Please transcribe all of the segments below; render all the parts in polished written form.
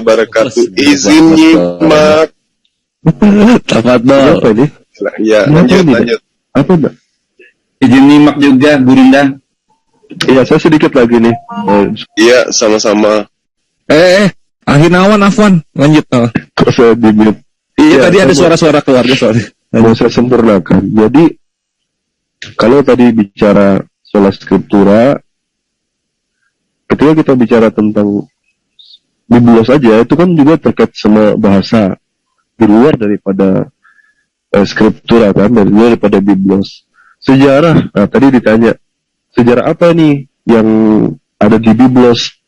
wabarakatuh. Izin nyimak. Tafadhol. Apa ini? Ya, lanjut. Apa enggak? Izin nyimak juga, Bu Rinda. Iya, saya sedikit lagi nih. Iya, sama-sama. Ahinawan Afwan, lanjut. Kok saya di-mute? Iya, tadi ada suara-suara keluarga soalnya. Mau saya sempurnakan. Jadi, kalau tadi bicara sola scriptura, ketika kita bicara tentang Biblos saja, itu kan juga terkait sama bahasa di luar daripada scriptura kan, daripada Biblos. Sejarah, nah tadi ditanya, sejarah apa nih yang ada di Biblos?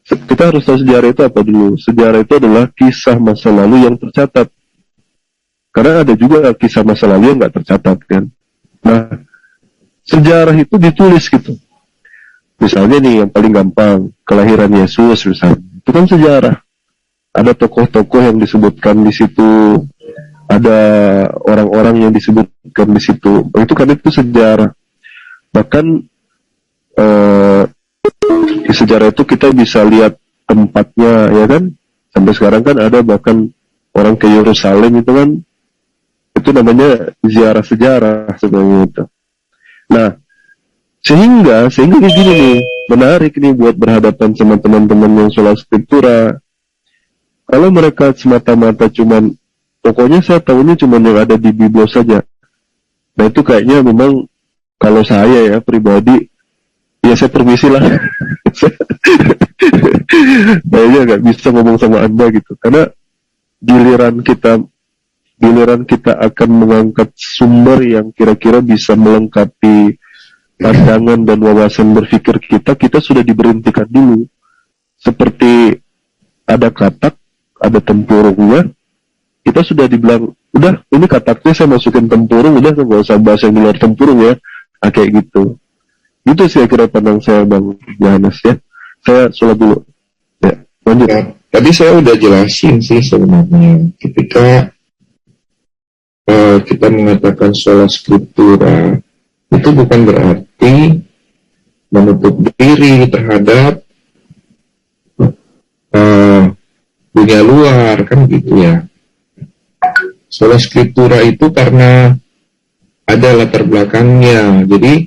Kita harus tahu sejarah itu apa dulu. Sejarah itu adalah kisah masa lalu yang tercatat. Karena ada juga kisah masa lalu yang nggak tercatat kan. Nah, sejarah itu ditulis gitu. Misalnya nih yang paling gampang, kelahiran Yesus misalnya. Itu kan sejarah. Ada tokoh-tokoh yang disebutkan di situ, ada orang-orang yang disebutkan di situ. Itu kan itu sejarah. Bahkan di sejarah itu kita bisa lihat tempatnya, ya kan? Sampai sekarang kan ada bahkan orang ke Yerusalem itu kan, itu namanya ziarah sejarah sebenarnya itu. Nah, sehingga kayak gini nih, menarik nih buat berhadapan sama teman-teman yang sola scriptura. Kalau mereka semata-mata cuman, pokoknya saya tahunya cuman yang ada di Biblos saja. Nah itu kayaknya memang, kalau saya ya pribadi, ya saya permisi lah. Kayaknya nggak bisa ngomong sama Anda gitu. Karena giliran kita akan mengangkat sumber yang kira-kira bisa melengkapi pandangan dan wawasan berpikir kita sudah diberhentikan dulu. Seperti ada katak, ada tempurungnya, kita sudah dibilang, udah ini kataknya saya masukin tempurung, udah nggak usah bahas yang di luar tempurung ya. Nah, kayak gitu. Itu sih kira pandang saya Bang Yohanes ya. Saya sholat dulu. Ya, lanjut. Ya, tadi saya udah jelasin sih sebenarnya. Ketika kita mengatakan sola scriptura, itu bukan berarti menutup diri terhadap dunia luar, kan gitu ya. Sola scriptura itu karena ada latar belakangnya. Jadi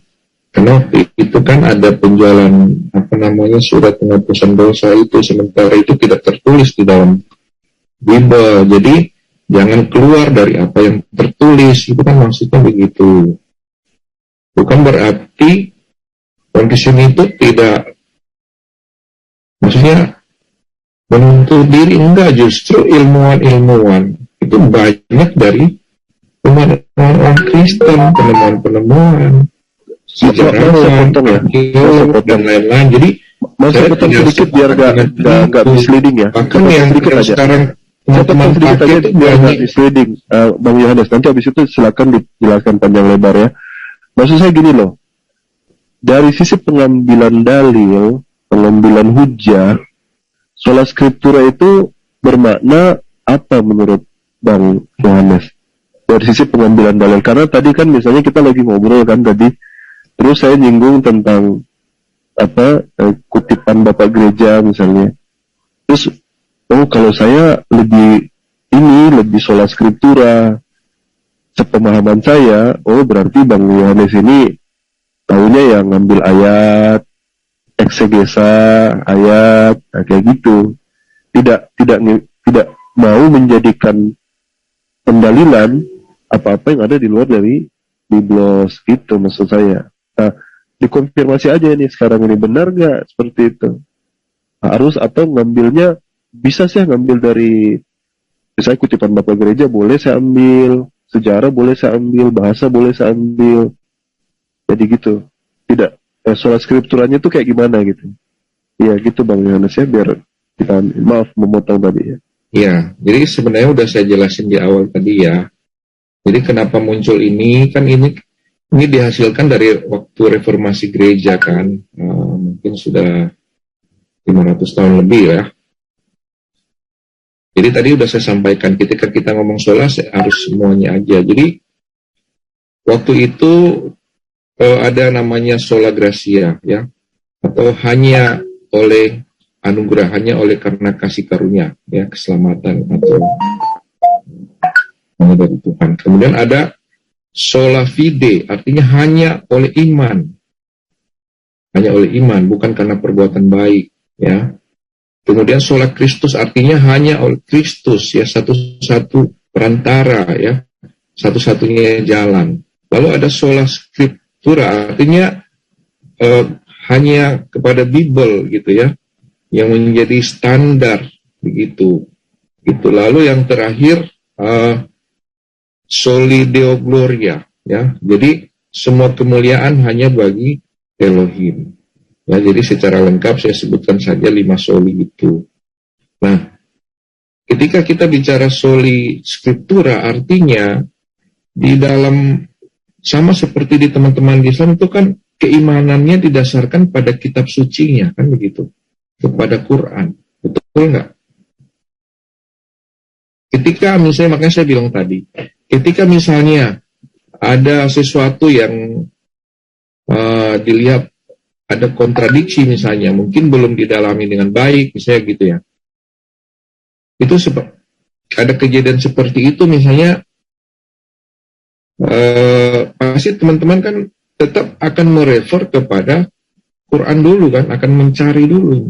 karena itu kan ada penjualan surat penghapusan dosa itu, sementara itu tidak tertulis di dalam Bible. Jadi jangan keluar dari apa yang tertulis, itu kan maksudnya begitu. Bukan berarti kondisi itu tidak, maksudnya menuntut diri, enggak. Justru ilmuwan-ilmuwan itu banyak dari orang Kristen, penemuan-penemuan, sejarawan, arkeolog, dan lain-lain. Jadi saya potong sedikit biar nggak misleading ya. Bahkan yang sekarang teman-teman pakai itu biar nggak misleading, Bang Yohanes. Nanti habis itu silakan dijelaskan panjang lebar ya. Maksud saya gini loh, dari sisi pengambilan dalil, pengambilan hujah, sola scriptura itu bermakna apa menurut Bang Yohanes? Dari sisi pengambilan dalil, karena tadi kan misalnya kita lagi ngobrol kan tadi, terus saya nyinggung tentang kutipan Bapak Gereja misalnya. Terus, kalau saya lebih sola scriptura, sepemahaman saya, berarti Bang Yohanes ini tahunya yang ngambil ayat, eksegesa ayat, kayak gitu. Tidak mau menjadikan pendalilan apa-apa yang ada di luar dari Biblos, gitu maksud saya. Nah, dikonfirmasi aja nih sekarang ini, benar nggak seperti itu? Harus atau ngambilnya, bisa sih ngambil dari, misalnya kutipan Bapak Gereja boleh saya ambil, sejarah boleh saya ambil, bahasa boleh saya ambil. Jadi gitu. Tidak, sola scripturanya itu kayak gimana gitu. Iya gitu Bang Yohanes ya, biar kita, maaf memotong tadi ya. Iya, jadi sebenarnya udah saya jelasin di awal tadi ya. Jadi kenapa muncul ini, kan ini dihasilkan dari waktu reformasi gereja kan, mungkin sudah 500 tahun lebih ya. Jadi tadi udah saya sampaikan, ketika kita ngomong sola harus semuanya aja. Jadi waktu itu ada namanya sola gratia ya, atau hanya oleh anugerahnya oleh karena kasih karunia, ya, keselamatan atau dari Tuhan. Kemudian ada sola fide, artinya hanya oleh iman. Hanya oleh iman, bukan karena perbuatan baik, ya. Kemudian sola Kristus, artinya hanya oleh Kristus, ya, satu-satu perantara, ya, satu-satunya jalan. Lalu ada sola scriptura, artinya hanya kepada Bible, gitu ya, yang menjadi standar, begitu. Gitu. Lalu yang terakhir soli Deo Gloria, ya. Jadi semua kemuliaan hanya bagi Elohim. Ya, jadi secara lengkap saya sebutkan saja 5 soli itu. Nah, ketika kita bicara soli scriptura, artinya di dalam, sama seperti di teman-teman di Islam itu kan keimanannya didasarkan pada kitab sucinya, kan begitu, kepada Quran. Betul nggak? Ketika misalnya, makanya saya bilang tadi, ketika misalnya ada sesuatu yang dilihat ada kontradiksi misalnya, mungkin belum didalami dengan baik, misalnya gitu ya. Itu ada kejadian seperti itu misalnya, pasti teman-teman kan tetap akan merefer kepada Quran dulu kan, akan mencari dulu.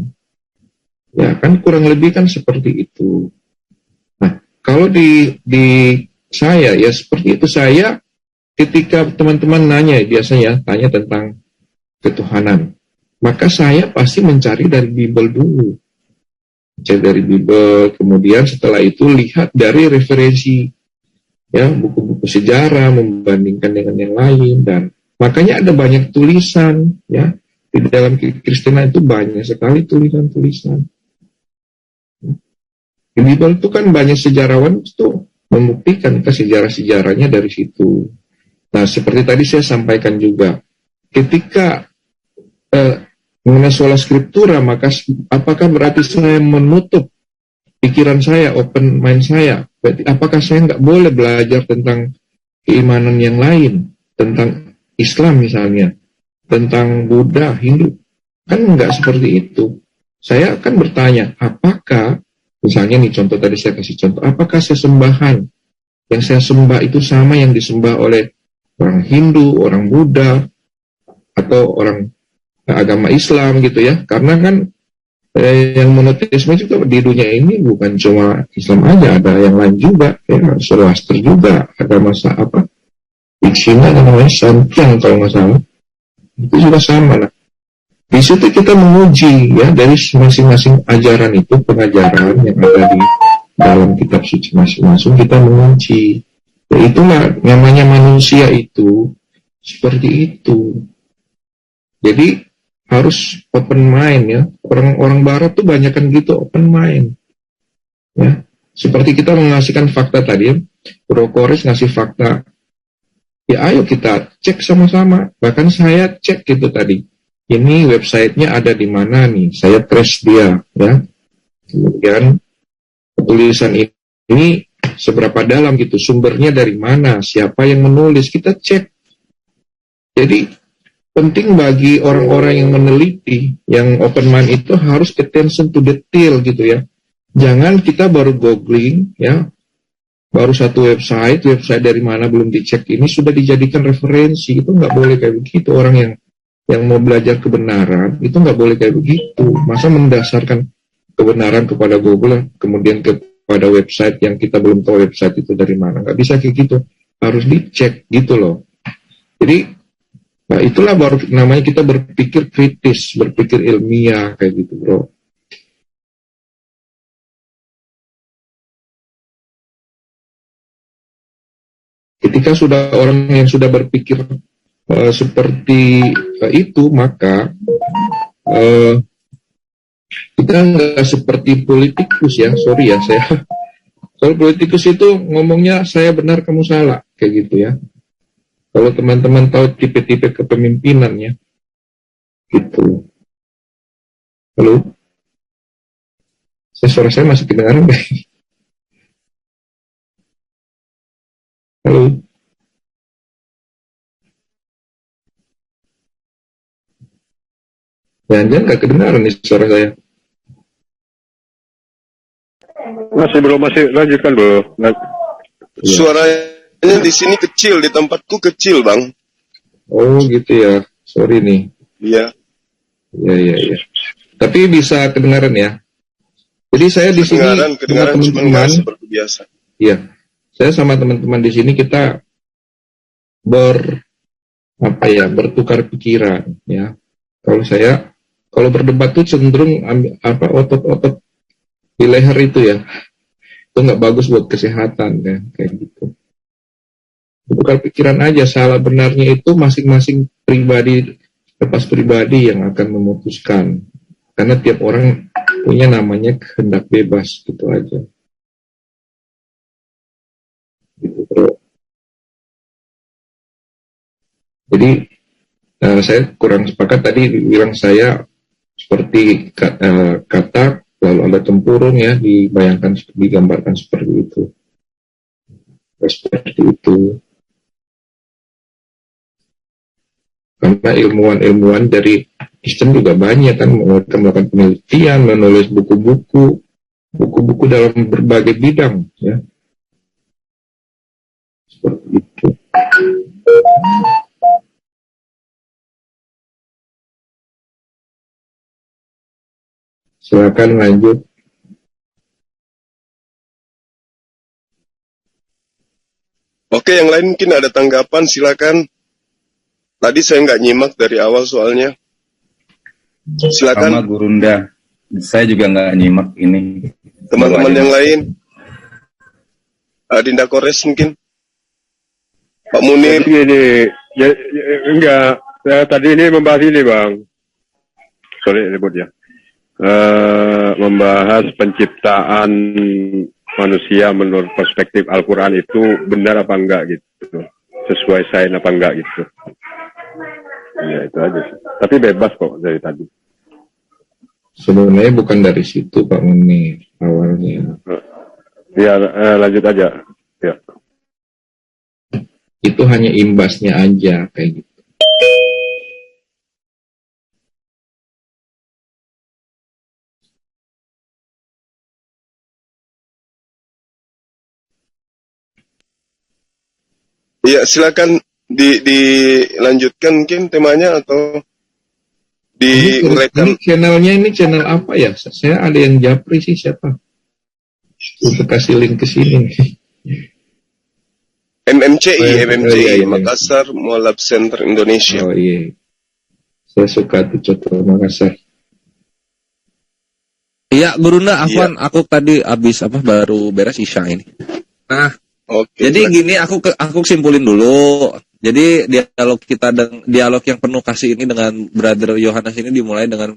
Ya kan, kurang lebih kan seperti itu. Nah, kalau di saya ya seperti itu, saya ketika teman-teman nanya, biasanya tanya tentang ketuhanan, maka saya pasti mencari dari Bible dulu. Cari dari Bible, kemudian setelah itu lihat dari referensi, ya, buku-buku sejarah, membandingkan dengan yang lain, dan makanya ada banyak tulisan, ya, di dalam Kristen itu banyak sekali tulisan-tulisan. Di Bible itu kan banyak sejarawan itu membuktikan ke sejarah-sejarahnya dari situ. Nah, seperti tadi saya sampaikan juga, ketika mengenai sola scriptura, maka apakah berarti saya menutup pikiran saya, open mind saya? Berarti apakah saya nggak boleh belajar tentang keimanan yang lain, tentang Islam misalnya, tentang Buddha, Hindu? Kan nggak seperti itu. Saya akan bertanya, apakah, misalnya nih contoh tadi saya kasih contoh, apakah sesembahan yang saya sembah itu sama yang disembah oleh orang Hindu, orang Buddha, atau orang agama Islam gitu ya? Karena kan yang monoteisme juga di dunia ini bukan cuma Islam aja, ada yang lain juga, ya, Zoroaster juga, ada masa apa, di Cina namanya Santiang kalau nggak salah, itu juga sama. Nah, di situ kita menguji, ya, dari masing-masing ajaran itu, pengajaran yang ada di dalam kitab suci masing-masing, kita menguji. Ya, itulah namanya manusia itu seperti itu. Jadi harus open mind, ya. Orang-orang barat tuh banyak kan gitu, open mind. Ya. Seperti kita mengasihkan fakta tadi, ya. Bro Kores ngasih fakta. Ya ayo kita cek sama-sama. Bahkan saya cek gitu tadi. Ini websitenya ada di mana nih? Saya trace dia, ya. Kemudian tulisan ini seberapa dalam gitu, sumbernya dari mana, siapa yang menulis, kita cek. Jadi penting bagi orang-orang yang meneliti, yang open mind itu harus attention to detail gitu ya. Jangan kita baru googling, ya, baru satu website dari mana belum dicek, ini sudah dijadikan referensi. Itu nggak boleh kayak begitu. Orang yang mau belajar kebenaran itu nggak boleh kayak begitu. Masa mendasarkan kebenaran kepada Google, kemudian kepada website yang kita belum tahu website itu dari mana. Nggak bisa kayak gitu. Harus dicek gitu loh. Jadi nah, itulah baru namanya kita berpikir kritis, berpikir ilmiah, kayak gitu, bro. Ketika sudah orang yang sudah berpikir seperti itu, maka kita nggak seperti politikus, ya. Sorry ya, saya. Kalau politikus itu ngomongnya saya benar, kamu salah, kayak gitu ya. Kalau teman-teman tahu tipe-tipe kepemimpinannya, gitu. Halo? Suara saya masih kedengaran nggak? Halo? Jangan-jangan nggak kedengaran nih suara saya. Masih lanjutkan bro. Suaranya di sini kecil, di tempatku kecil, Bang. Oh gitu ya, sorry nih. Iya. Ya. Tapi bisa kedengaran ya. Jadi saya di sini sama Kedengaran cuma teman-teman. nggak seperti biasa. Iya, saya sama teman-teman di sini kita bertukar pikiran ya. Kalau berdebat tuh cenderung otot-otot di leher itu ya, itu nggak bagus buat kesehatan ya, kayak gitu. Bertukar pikiran aja, salah benarnya itu masing-masing pribadi lepas pribadi yang akan memutuskan, karena tiap orang punya namanya kehendak bebas, gitu aja. Gitu, bro. Jadi saya kurang sepakat tadi bilang saya seperti kata lalu ada tempurung ya, digambarkan seperti itu. Seperti itu. Karena ilmuwan dari Kristen juga banyak kan, mereka melakukan penelitian, menulis buku-buku dalam berbagai bidang ya. Seperti itu. Silakan lanjut. Oke, yang lain mungkin ada tanggapan, silakan. Tadi saya nggak nyimak dari awal soalnya. Silakan. Sama Gurunda. Saya juga nggak nyimak ini. Teman-teman yang lain. Dinda Kores mungkin. Pak Munir. Jadi enggak. Saya tadi ini membahas ini bang. Sorry ribut ya. Membahas penciptaan manusia menurut perspektif Al-Quran itu benar apa enggak gitu. Sesuai sains apa enggak gitu. Ya itu aja sih. Tapi bebas kok dari tadi. Sebenarnya bukan dari situ Pak Munir awalnya. Ya lanjut aja. Ya. Itu hanya imbasnya aja kayak gitu. Iya, silakan dilanjutkan mungkin temanya atau diuraikan. Ini channel apa ya? Saya ada yang japri sih, siapa? Saya kasih link ke sini. MMCI, Makassar Mualaf Center Indonesia. Oh iya. Saya suka tuh contoh Makassar. Iya, Gurunda, Afwan, aku tadi baru beres Isya ini. Nah, jadi gini, aku simpulin dulu. Jadi dialog yang penuh kasih ini dengan Brother Yohanes ini dimulai dengan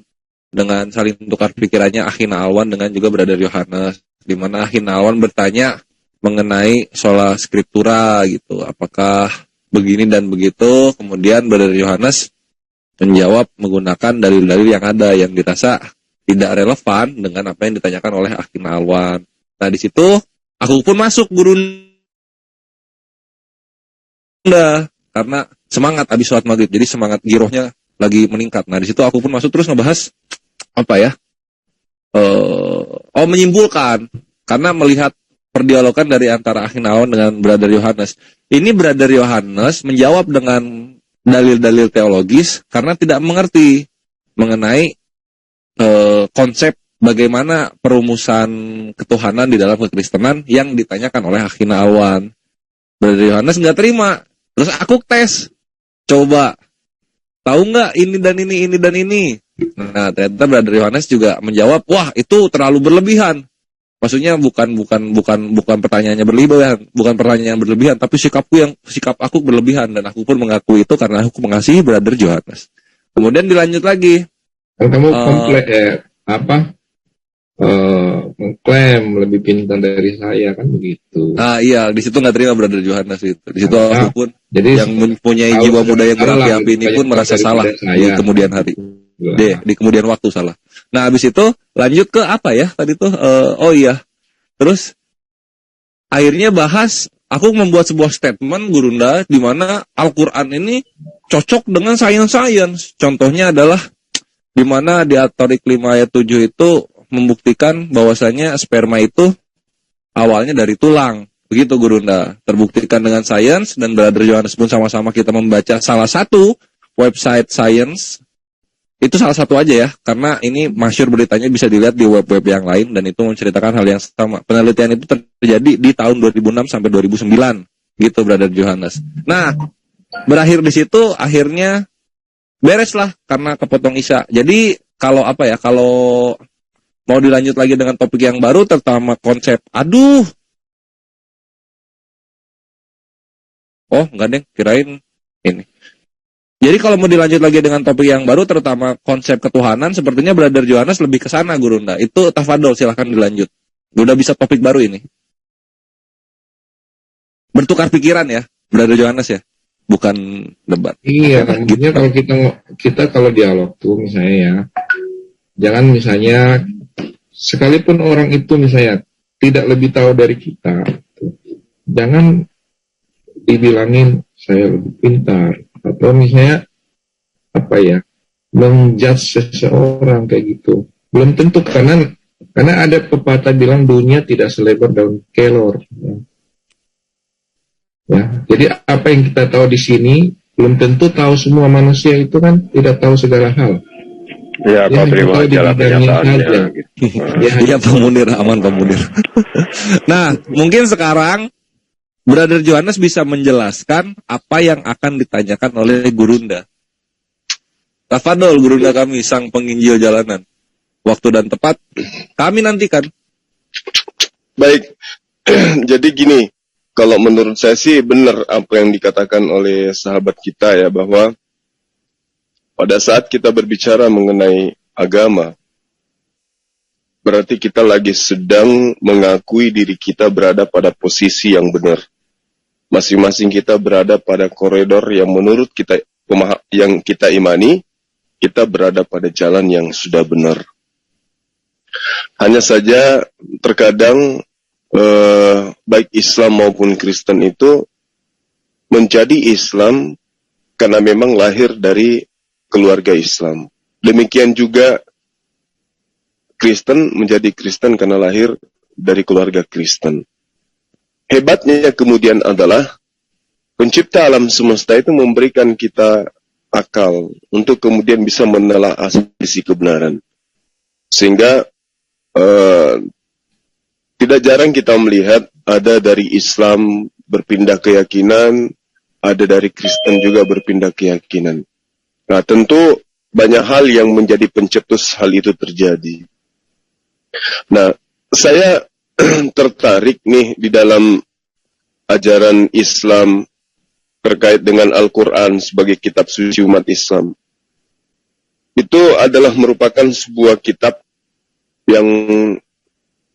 saling tukar pikirannya Akhina Alwan dengan juga Brother Yohanes, di mana Akhina Alwan bertanya mengenai sola scriptura gitu, apakah begini dan begitu. Kemudian Brother Yohanes menjawab menggunakan dalil-dalil yang ada yang dirasa tidak relevan dengan apa yang ditanyakan oleh Akhina Alwan. Nah di situ aku pun masuk Gurunda karena semangat abis sholat maghrib, jadi semangat girohnya lagi meningkat. Nah di situ aku pun masuk terus ngebahas menyimpulkan karena melihat perdialogan dari antara Akhina Alwan dengan Brother Yohanes. Ini Brother Yohanes menjawab dengan dalil-dalil teologis karena tidak mengerti mengenai konsep bagaimana perumusan ketuhanan di dalam kekristenan yang ditanyakan oleh Akhina Alwan. Brother Yohanes nggak terima. Terus aku tes, coba tahu nggak ini dan ini. Nah ternyata Brother Yohanes juga menjawab, wah itu terlalu berlebihan. Maksudnya bukan pertanyaannya berlebihan, bukan pertanyaan berlebihan, tapi sikap aku berlebihan, dan aku pun mengakui itu karena aku mengasihi Brother Yohanes. Kemudian dilanjut lagi. Kan kamu komplek mengklaim lebih pintar dari saya kan begitu. Iya, di situ nggak terima Brother Yohanes itu. Di situ aku pun jadi yang mempunyai jiwa muda yang berapi-api ini pun merasa salah di kemudian hari. Di kemudian waktu salah. Nah, habis itu lanjut ke apa ya tadi tuh? Terus akhirnya aku membuat sebuah statement Gurunda di mana Al-Qur'an ini cocok dengan sains. Contohnya adalah di mana di At-Thariq 5 ayat 7 itu membuktikan bahwasanya sperma itu awalnya dari tulang. Begitu Gurunda. Terbuktikan dengan sains dan Brother Yohanes pun sama-sama kita membaca salah satu website sains. Itu salah satu aja ya, karena ini masyhur beritanya bisa dilihat di web-web yang lain dan itu menceritakan hal yang sama. Penelitian itu terjadi di tahun 2006 sampai 2009. Gitu Brother Yohanes. Nah, berakhir di situ akhirnya beres lah karena kepotong Isya. Jadi kalau mau dilanjut lagi dengan topik yang baru terutama konsep enggak deh, kirain ini. Jadi kalau mau dilanjut lagi dengan topik yang baru terutama konsep ketuhanan sepertinya Brother Yohanes lebih ke sana Gurunda. Itu tafadol silahkan dilanjut. Udah bisa topik baru ini. Bertukar pikiran ya Brother Yohanes ya. Bukan debat. Iya, maksudnya kalau kita kalau dialog tuh misalnya ya, jangan misalnya sekalipun orang itu misalnya tidak lebih tahu dari kita, jangan dibilangin saya lebih pintar atau misalnya menjudge seseorang kayak gitu. Belum tentu karena ada pepatah bilang dunia tidak selebar daun kelor. Ya, jadi apa yang kita tahu di sini belum tentu tahu semua manusia itu kan tidak tahu segala hal. Ya, kau terima aja lah kenyataannya. Iya Pak Munir, aman Pak Munir. Nah, mungkin sekarang Brother Yohanes bisa menjelaskan apa yang akan ditanyakan oleh Gurunda. Tafadol Gurunda kami, sang penginjil jalanan. Waktu dan tepat kami nantikan. Baik, jadi gini. Kalau menurut saya sih benar apa yang dikatakan oleh sahabat kita ya, bahwa pada saat kita berbicara mengenai agama, berarti kita lagi sedang mengakui diri kita berada pada posisi yang benar. Masing-masing kita berada pada koridor yang menurut kita yang kita imani, kita berada pada jalan yang sudah benar. Hanya saja terkadang baik Islam maupun Kristen itu menjadi Islam karena memang lahir dari keluarga Islam. Demikian juga Kristen menjadi Kristen karena lahir dari keluarga Kristen. Hebatnya kemudian adalah pencipta alam semesta itu memberikan kita akal untuk kemudian bisa menelaah sisi kebenaran. Sehingga tidak jarang kita melihat ada dari Islam berpindah keyakinan, ada dari Kristen juga berpindah keyakinan. Nah, tentu banyak hal yang menjadi pencetus hal itu terjadi. Nah, saya tertarik nih di dalam ajaran Islam terkait dengan Al-Quran sebagai kitab suci umat Islam. Itu adalah merupakan sebuah kitab yang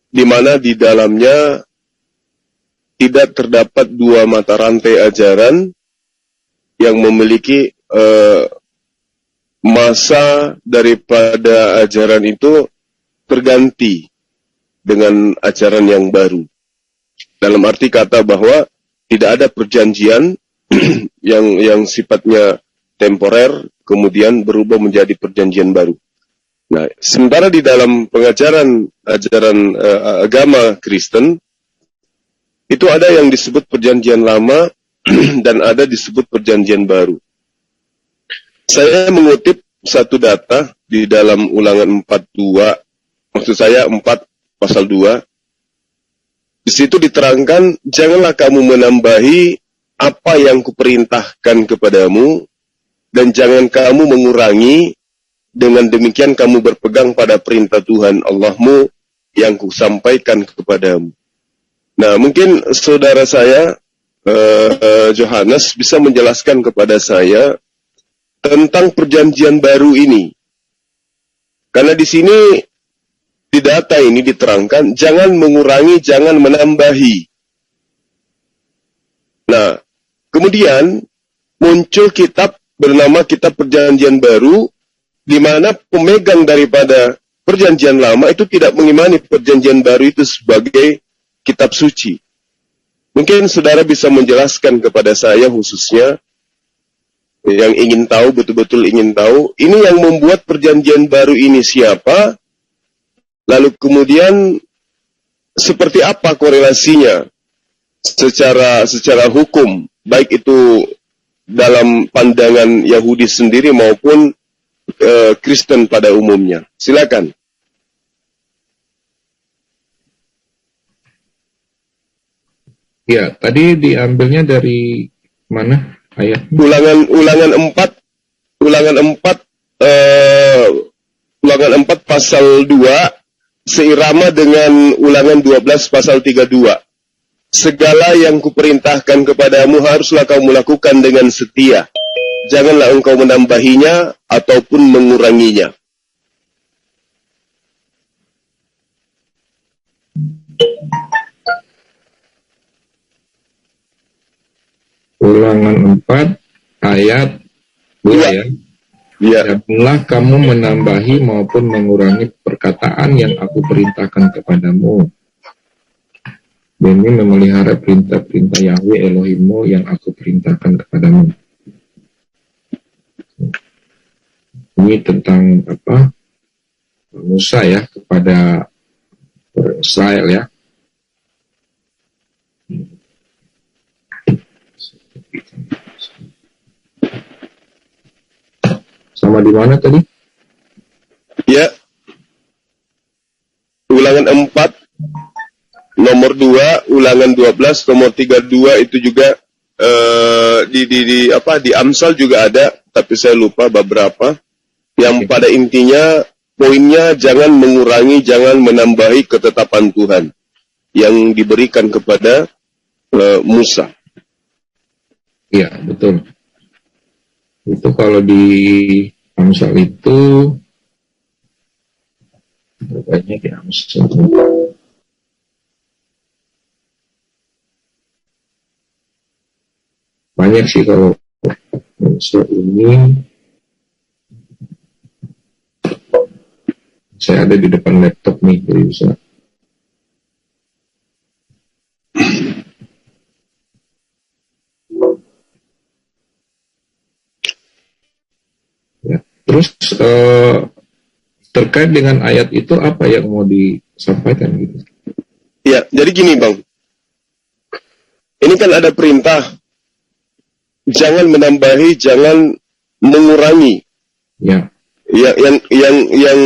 di mana di dalamnya tidak terdapat dua mata rantai ajaran yang memiliki masa daripada ajaran itu terganti dengan ajaran yang baru. Dalam arti kata bahwa tidak ada perjanjian yang sifatnya temporer kemudian berubah menjadi perjanjian baru. Nah, sementara di dalam ajaran agama Kristen itu ada yang disebut perjanjian lama dan ada disebut perjanjian baru. Saya mengutip satu data di dalam Ulangan 4:2, maksud saya 4 pasal 2. Di situ diterangkan, janganlah kamu menambahi apa yang kuperintahkan kepadamu dan jangan kamu mengurangi. Dengan demikian kamu berpegang pada perintah Tuhan Allahmu yang kusampaikan kepadamu. Nah, mungkin saudara saya, Yohanes, bisa menjelaskan kepada saya tentang perjanjian baru ini. Karena di sini, di data ini diterangkan, jangan mengurangi, jangan menambahi. Nah, kemudian muncul kitab bernama Kitab Perjanjian Baru, di mana pemegang daripada perjanjian lama itu tidak mengimani perjanjian baru itu sebagai kitab suci. Mungkin saudara bisa menjelaskan kepada saya khususnya, yang ingin tahu, betul-betul ingin tahu, ini yang membuat perjanjian baru ini siapa, lalu kemudian seperti apa korelasinya secara hukum, baik itu dalam pandangan Yahudi sendiri maupun Kristen pada umumnya. Silakan. Ya, tadi diambilnya dari mana ayat? Ulangan 4 pasal 2 seirama dengan Ulangan 12 pasal 32. Segala yang kuperintahkan kepadamu haruslah kamu lakukan dengan setia. Janganlah engkau menambahinya ataupun menguranginya. Ulangan 4 ayat 2 ya. Ya, Janganlah kamu menambahi maupun mengurangi perkataan yang aku perintahkan kepadamu, demi memelihara perintah-perintah Yahweh Elohimmu yang aku perintahkan kepadamu. Ini tentang apa? Musa ya kepada Israel ya. Sama di mana tadi? ya. Ulangan 4 nomor 2, Ulangan 12 nomor 32 itu juga di Amsal juga ada, tapi saya lupa beberapa. Yang pada intinya poinnya jangan mengurangi, jangan menambahi ketetapan Tuhan yang diberikan kepada Musa. Iya, betul. Itu kalau di Amsal itu banyak di Amsal. Banyak sih kalau Amsal ini. Saya ada di depan laptop nih, jadi bisa. Ya. Terus terkait dengan ayat itu apa yang mau disampaikan gitu? Ya, jadi gini Bang. Ini kan ada perintah jangan menambahi, jangan mengurangi. Ya. Yang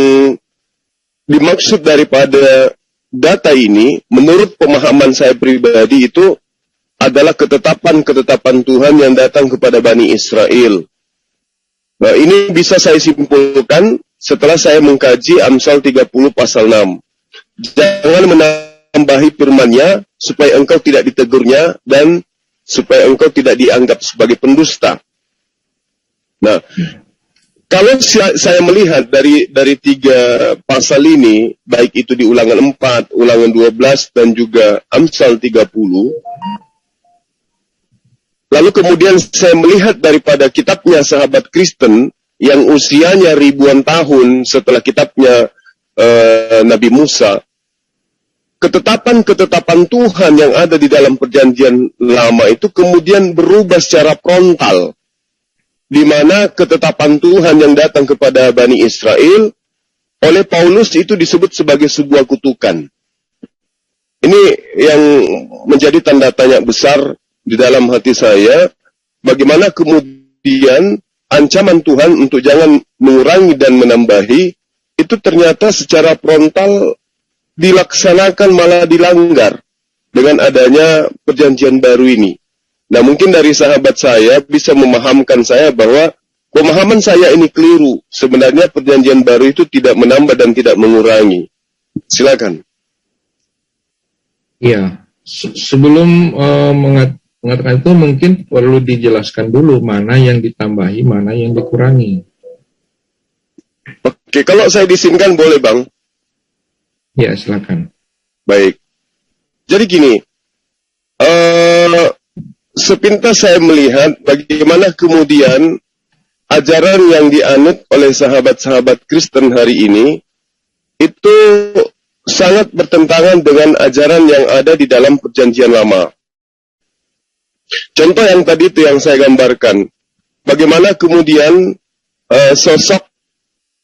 dimaksud daripada data ini, menurut pemahaman saya pribadi itu adalah ketetapan-ketetapan Tuhan yang datang kepada Bani Israel. Nah, ini bisa saya simpulkan setelah saya mengkaji Amsal 30 pasal 6. Jangan menambahi firman-Nya supaya engkau tidak ditegurnya dan supaya engkau tidak dianggap sebagai pendusta. Nah, kalau saya melihat dari 3 pasal ini, baik itu di Ulangan 4, Ulangan 12, dan juga Amsal 30, lalu kemudian saya melihat daripada kitabnya sahabat Kristen, yang usianya ribuan tahun setelah kitabnya Nabi Musa, ketetapan-ketetapan Tuhan yang ada di dalam perjanjian lama itu kemudian berubah secara frontal, di mana ketetapan Tuhan yang datang kepada Bani Israel oleh Paulus itu disebut sebagai sebuah kutukan. Ini yang menjadi tanda tanya besar di dalam hati saya, bagaimana kemudian ancaman Tuhan untuk jangan mengurangi dan menambahi itu ternyata secara frontal dilaksanakan malah dilanggar dengan adanya perjanjian baru ini. Nah, mungkin dari sahabat saya bisa memahamkan saya bahwa pemahaman saya ini keliru. Sebenarnya perjanjian baru itu tidak menambah dan tidak mengurangi. Silakan. Iya, sebelum mengatakan itu mungkin perlu dijelaskan dulu mana yang ditambahi, mana yang dikurangi. Oke, kalau saya diizinkan boleh Bang? Ya, silakan. Baik. Jadi gini, sepintas saya melihat bagaimana kemudian ajaran yang dianut oleh sahabat-sahabat Kristen hari ini itu sangat bertentangan dengan ajaran yang ada di dalam perjanjian lama. Contoh yang tadi itu yang saya gambarkan, bagaimana kemudian sosok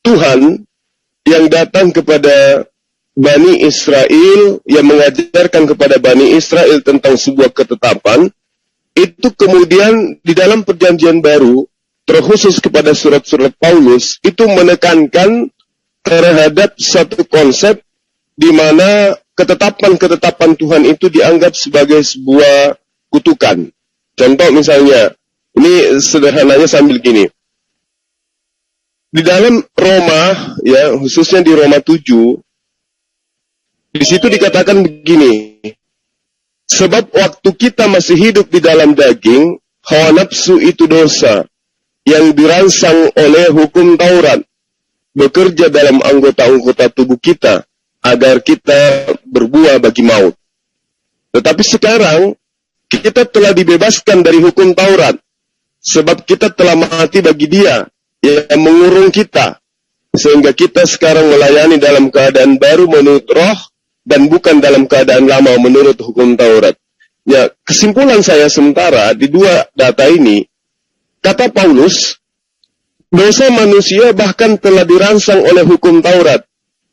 Tuhan yang datang kepada Bani Israel, yang mengajarkan kepada Bani Israel tentang sebuah ketetapan, itu kemudian di dalam perjanjian baru, terkhusus kepada surat-surat Paulus, itu menekankan terhadap satu konsep di mana ketetapan-ketetapan Tuhan itu dianggap sebagai sebuah kutukan. Contoh misalnya, ini sederhananya sambil gini. Di dalam Roma, ya, khususnya di Roma 7, di situ dikatakan begini, sebab waktu kita masih hidup di dalam daging, hawa nafsu itu dosa, yang dirangsang oleh hukum Taurat, bekerja dalam anggota-anggota tubuh kita, agar kita berbuah bagi maut. Tetapi sekarang, kita telah dibebaskan dari hukum Taurat, sebab kita telah mati bagi Dia, yang mengurung kita, sehingga kita sekarang melayani dalam keadaan baru menurut roh, dan bukan dalam keadaan lama menurut hukum Taurat. Ya, kesimpulan saya sementara di dua data ini, kata Paulus, dosa manusia bahkan telah dirangsang oleh hukum Taurat,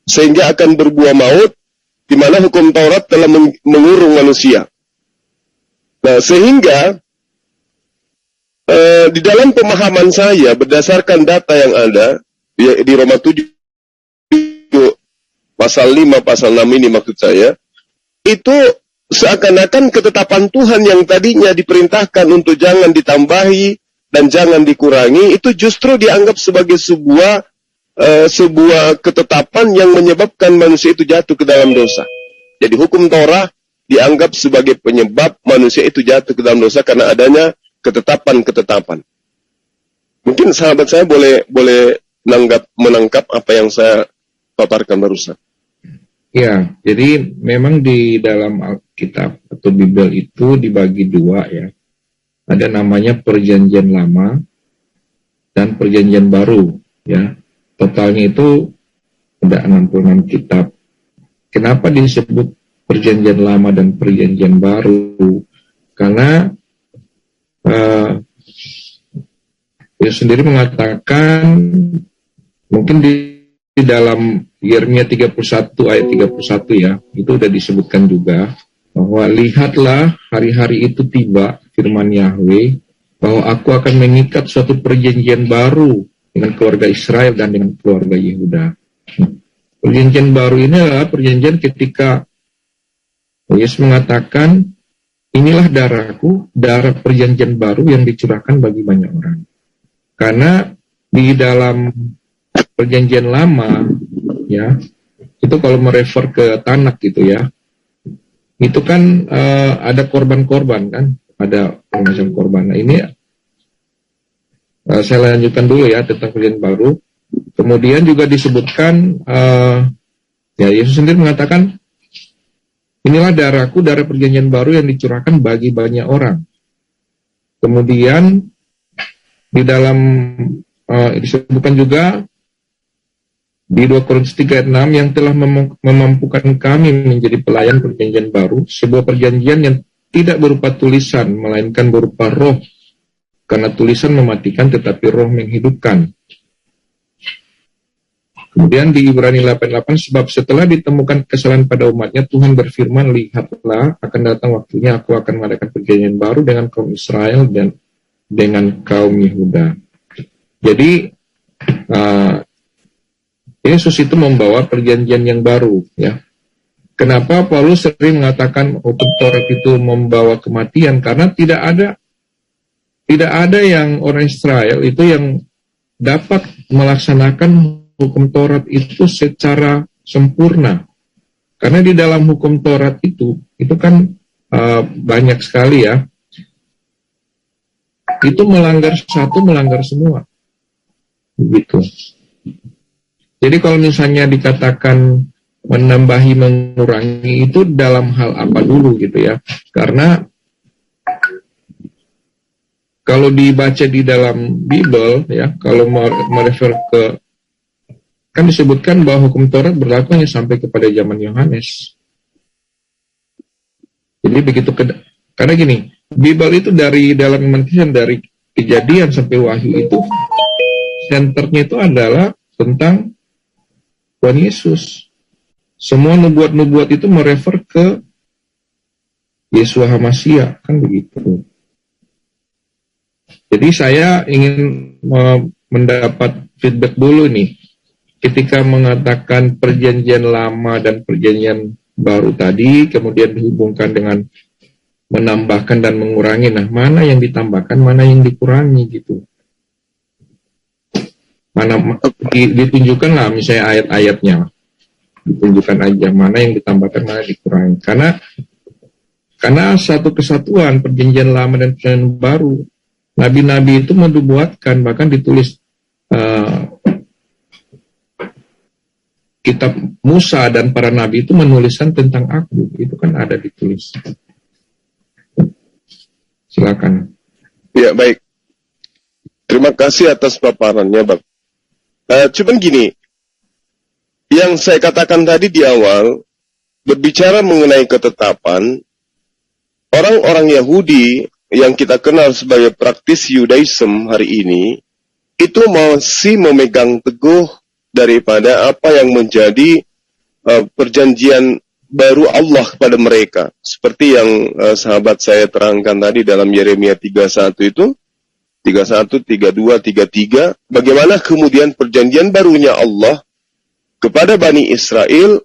sehingga akan berbuah maut, di mana hukum Taurat telah mengurung manusia. Nah, sehingga di dalam pemahaman saya, berdasarkan data yang ada, di Roma 7, pasal 5, pasal 6 ini maksud saya, itu seakan-akan ketetapan Tuhan yang tadinya diperintahkan untuk jangan ditambahi dan jangan dikurangi, itu justru dianggap sebagai sebuah ketetapan yang menyebabkan manusia itu jatuh ke dalam dosa. Jadi hukum Torah dianggap sebagai penyebab manusia itu jatuh ke dalam dosa karena adanya ketetapan-ketetapan. Mungkin sahabat saya boleh menangkap apa yang saya paparkan barusan. Ya, jadi memang di dalam Alkitab atau Bible itu dibagi dua ya. Ada namanya Perjanjian Lama dan Perjanjian Baru ya. Totalnya itu ada 66 kitab. Kenapa disebut Perjanjian Lama dan Perjanjian Baru? Karena Yesus sendiri mengatakan, mungkin di dalam Yeremia 31 ayat 31 ya, itu sudah disebutkan juga, bahwa lihatlah hari-hari itu tiba, firman Yahweh, bahwa aku akan mengikat suatu perjanjian baru dengan keluarga Israel dan dengan keluarga Yehuda. Perjanjian baru ini adalah perjanjian ketika Yesus mengatakan, inilah darahku, darah perjanjian baru yang dicurahkan bagi banyak orang. Karena di dalam perjanjian lama, ya, itu kalau merefer ke Tanakh gitu ya, itu kan ada korban-korban kan, ada macam korban. Nah ini saya lanjutkan dulu ya tentang perjanjian baru. Kemudian juga disebutkan, ya Yesus sendiri mengatakan, inilah darahku, darah perjanjian baru yang dicurahkan bagi banyak orang. Kemudian di dalam disebutkan juga di 2 Korintus 3 ayat 6 yang telah memampukan kami menjadi pelayan perjanjian baru, sebuah perjanjian yang tidak berupa tulisan, melainkan berupa roh. Karena tulisan mematikan tetapi roh menghidupkan. Kemudian di Ibrani 8:8, sebab setelah ditemukan kesalahan pada umatnya, Tuhan berfirman, lihatlah akan datang waktunya aku akan mengadakan perjanjian baru dengan kaum Israel dan dengan kaum Yehuda. Jadi Yesus itu membawa perjanjian yang baru ya. Kenapa Paulus sering mengatakan hukum Taurat itu membawa kematian? Karena tidak ada yang orang Israel itu yang dapat melaksanakan hukum Taurat itu secara sempurna. Karena di dalam hukum Taurat itu kan banyak sekali ya. Itu melanggar satu, melanggar semua. Begitu. Jadi kalau misalnya dikatakan menambahi, mengurangi, itu dalam hal apa dulu gitu ya. Karena kalau dibaca di dalam Bible ya, kalau merefer ke, kan disebutkan bahwa hukum Taurat berlaku hanya sampai kepada zaman Yohanes. Jadi begitu, karena gini, Bible itu dari dalam iman Kristen, dari Kejadian sampai Wahyu itu, senternya itu adalah tentang Tuhan Yesus. semua nubuat-nubuat itu merefer ke Yeshua HaMashiach, kan begitu. Jadi saya ingin mendapat feedback dulu nih, ketika mengatakan perjanjian lama dan perjanjian baru tadi, kemudian dihubungkan dengan menambahkan dan mengurangi. Nah, mana yang ditambahkan, mana yang dikurangi gitu. Mana ditunjukkan lah misalnya ayat-ayatnya. Ditunjukkan aja mana yang ditambahkan, mana yang dikurangi. Karena satu kesatuan perjanjian lama dan perjanjian baru. Nabi-nabi itu menubuatkan, bahkan ditulis kitab Musa dan para nabi itu menuliskan tentang aku. Itu kan ada ditulis. Silakan. Ya, baik. Terima kasih atas paparannya, Bang. Cuman gini, yang saya katakan tadi di awal, berbicara mengenai ketetapan, orang-orang Yahudi yang kita kenal sebagai praktis Yudaism hari ini, itu masih memegang teguh daripada apa yang menjadi perjanjian baru Allah kepada mereka. Seperti yang sahabat saya terangkan tadi dalam Yeremia 31 itu, 31, 32, 33, bagaimana kemudian perjanjian barunya Allah kepada Bani Israel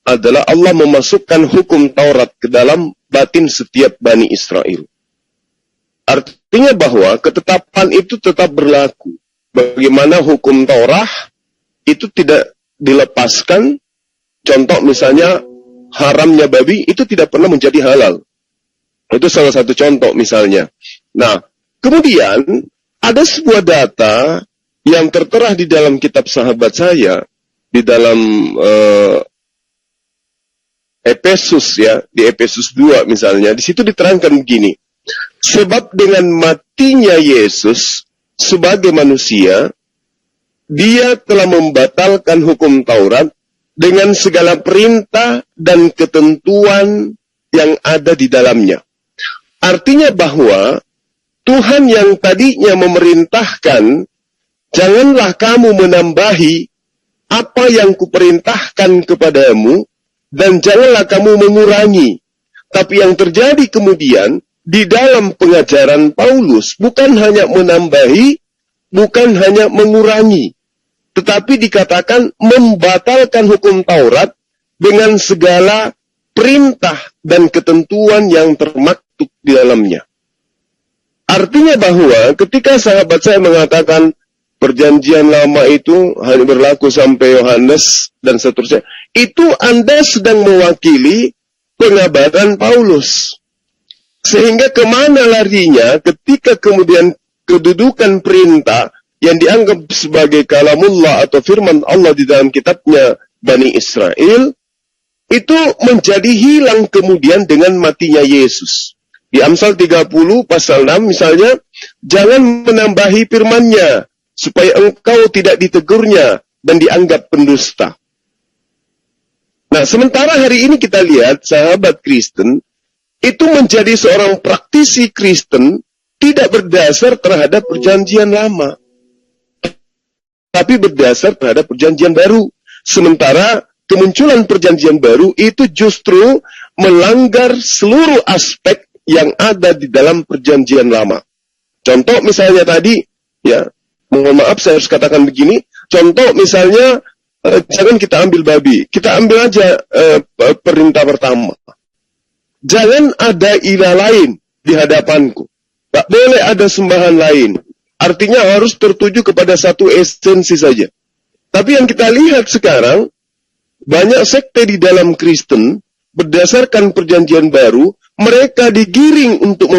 adalah Allah memasukkan hukum Taurat ke dalam batin setiap Bani Israel. Artinya bahwa ketetapan itu tetap berlaku. Bagaimana hukum Taurat itu tidak dilepaskan. Contoh misalnya haramnya babi itu tidak pernah menjadi halal. Itu salah satu contoh misalnya. Nah, kemudian ada sebuah data yang tertera di dalam kitab sahabat saya, di dalam Efesus ya, di Efesus 2 misalnya, di situ diterangkan begini. Sebab dengan matinya Yesus sebagai manusia, dia telah membatalkan hukum Taurat dengan segala perintah dan ketentuan yang ada di dalamnya. Artinya bahwa Tuhan yang tadinya memerintahkan, janganlah kamu menambahi apa yang kuperintahkan kepadamu, dan janganlah kamu mengurangi. Tapi yang terjadi kemudian, di dalam pengajaran Paulus, bukan hanya menambahi, bukan hanya mengurangi, tetapi dikatakan membatalkan hukum Taurat dengan segala perintah dan ketentuan yang termaktub di dalamnya. Artinya bahwa ketika sahabat saya mengatakan perjanjian lama itu hanya berlaku sampai Yohanes dan seterusnya, itu Anda sedang mewakili pengabaran Paulus. Sehingga kemana larinya ketika kemudian kedudukan perintah yang dianggap sebagai kalamullah atau firman Allah di dalam kitabnya Bani Israel, itu menjadi hilang kemudian dengan matinya Yesus. Di Amsal 30 pasal 6 misalnya, jangan menambahi firman-Nya, supaya engkau tidak ditegurnya dan dianggap pendusta. Nah, sementara hari ini kita lihat sahabat Kristen itu menjadi seorang praktisi Kristen tidak berdasar terhadap perjanjian lama, tapi berdasar terhadap perjanjian baru. Sementara kemunculan perjanjian baru itu justru melanggar seluruh aspek yang ada di dalam perjanjian lama. Contoh misalnya tadi, ya, mohon maaf saya harus katakan begini, contoh misalnya, jangan kita ambil babi, kita ambil aja perintah pertama. Jangan ada ilah lain di hadapanku. Tak boleh ada sembahan lain. Artinya harus tertuju kepada satu esensi saja. Tapi yang kita lihat sekarang, banyak sekte di dalam Kristen, berdasarkan perjanjian baru, mereka digiring untuk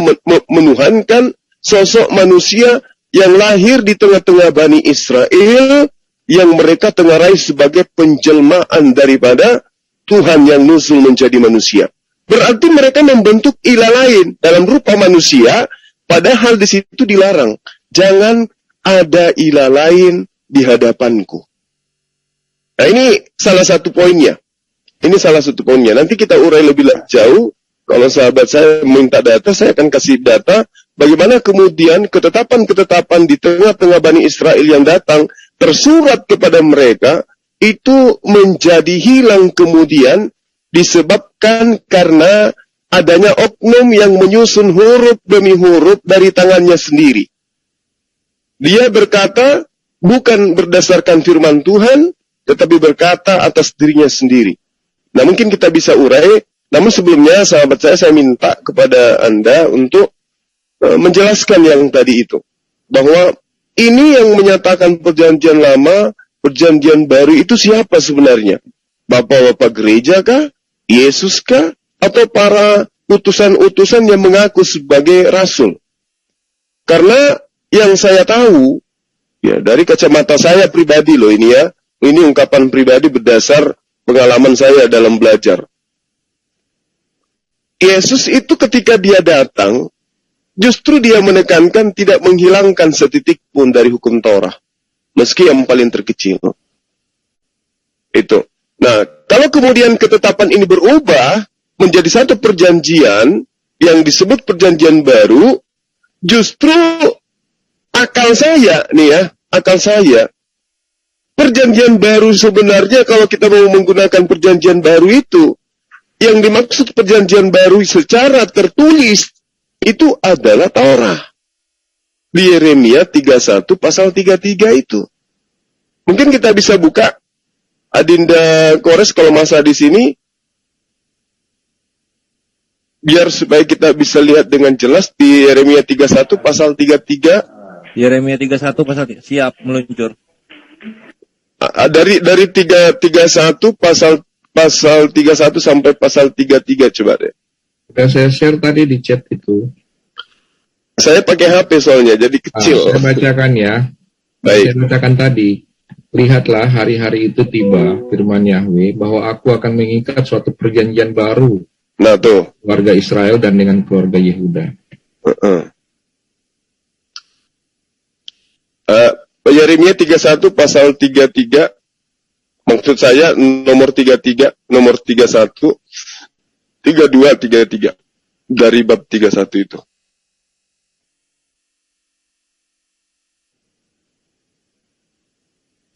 menuhankan sosok manusia yang lahir di tengah-tengah Bani Israel, yang mereka tengarai sebagai penjelmaan daripada Tuhan yang nusul menjadi manusia. Berarti mereka membentuk ilah lain dalam rupa manusia, padahal di situ dilarang. Jangan ada ilah lain di hadapanku. Nah, ini salah satu poinnya. Ini salah satu poinnya. Nanti kita urai lebih jauh. Kalau sahabat saya minta data, saya akan kasih data bagaimana kemudian ketetapan-ketetapan di tengah-tengah Bani Israel yang datang tersurat kepada mereka itu menjadi hilang kemudian disebabkan karena adanya oknum yang menyusun huruf demi huruf dari tangannya sendiri. Dia berkata bukan berdasarkan firman Tuhan, tetapi berkata atas dirinya sendiri. Nah, mungkin kita bisa urai, namun sebelumnya sahabat saya minta kepada Anda untuk menjelaskan yang tadi itu. Bahwa ini yang menyatakan perjanjian lama, perjanjian baru itu siapa sebenarnya? Bapak-bapak gereja kah? Yesus kah? Atau para utusan-utusan yang mengaku sebagai rasul? Karena yang saya tahu, ya dari kacamata saya pribadi loh ini ya, ini ungkapan pribadi berdasar pengalaman saya dalam belajar. Yesus itu ketika dia datang, justru dia menekankan tidak menghilangkan setitik pun dari hukum Taurat, meski yang paling terkecil. Itu. Nah, kalau kemudian ketetapan ini berubah menjadi satu perjanjian yang disebut perjanjian baru, justru akal saya nih ya, akal saya, perjanjian baru sebenarnya kalau kita mau menggunakan perjanjian baru itu, yang dimaksud perjanjian baru secara tertulis itu adalah Taurat. Di Yeremia 31 pasal 33 itu. Mungkin kita bisa buka Adinda Kores kalau masa di sini, biar supaya kita bisa lihat dengan jelas di Yeremia 31 pasal 33. Yeremia 31 pasal 3. Siap meluncur. Dari 31 pasal 31 sampai pasal 33 coba deh. Sudah saya share tadi di chat itu. Saya pakai HP soalnya jadi kecil. Saya bacakan ya. Baik. Saya bacakan tadi. Lihatlah hari-hari itu tiba, firman Yahweh, bahwa aku akan mengikat suatu perjanjian baru. Nah tuh. Keluarga Israel dan dengan keluarga Yehuda. Yeremia 31 pasal 33, maksud saya nomor 33, nomor 31, 32, 33 dari bab 31 itu.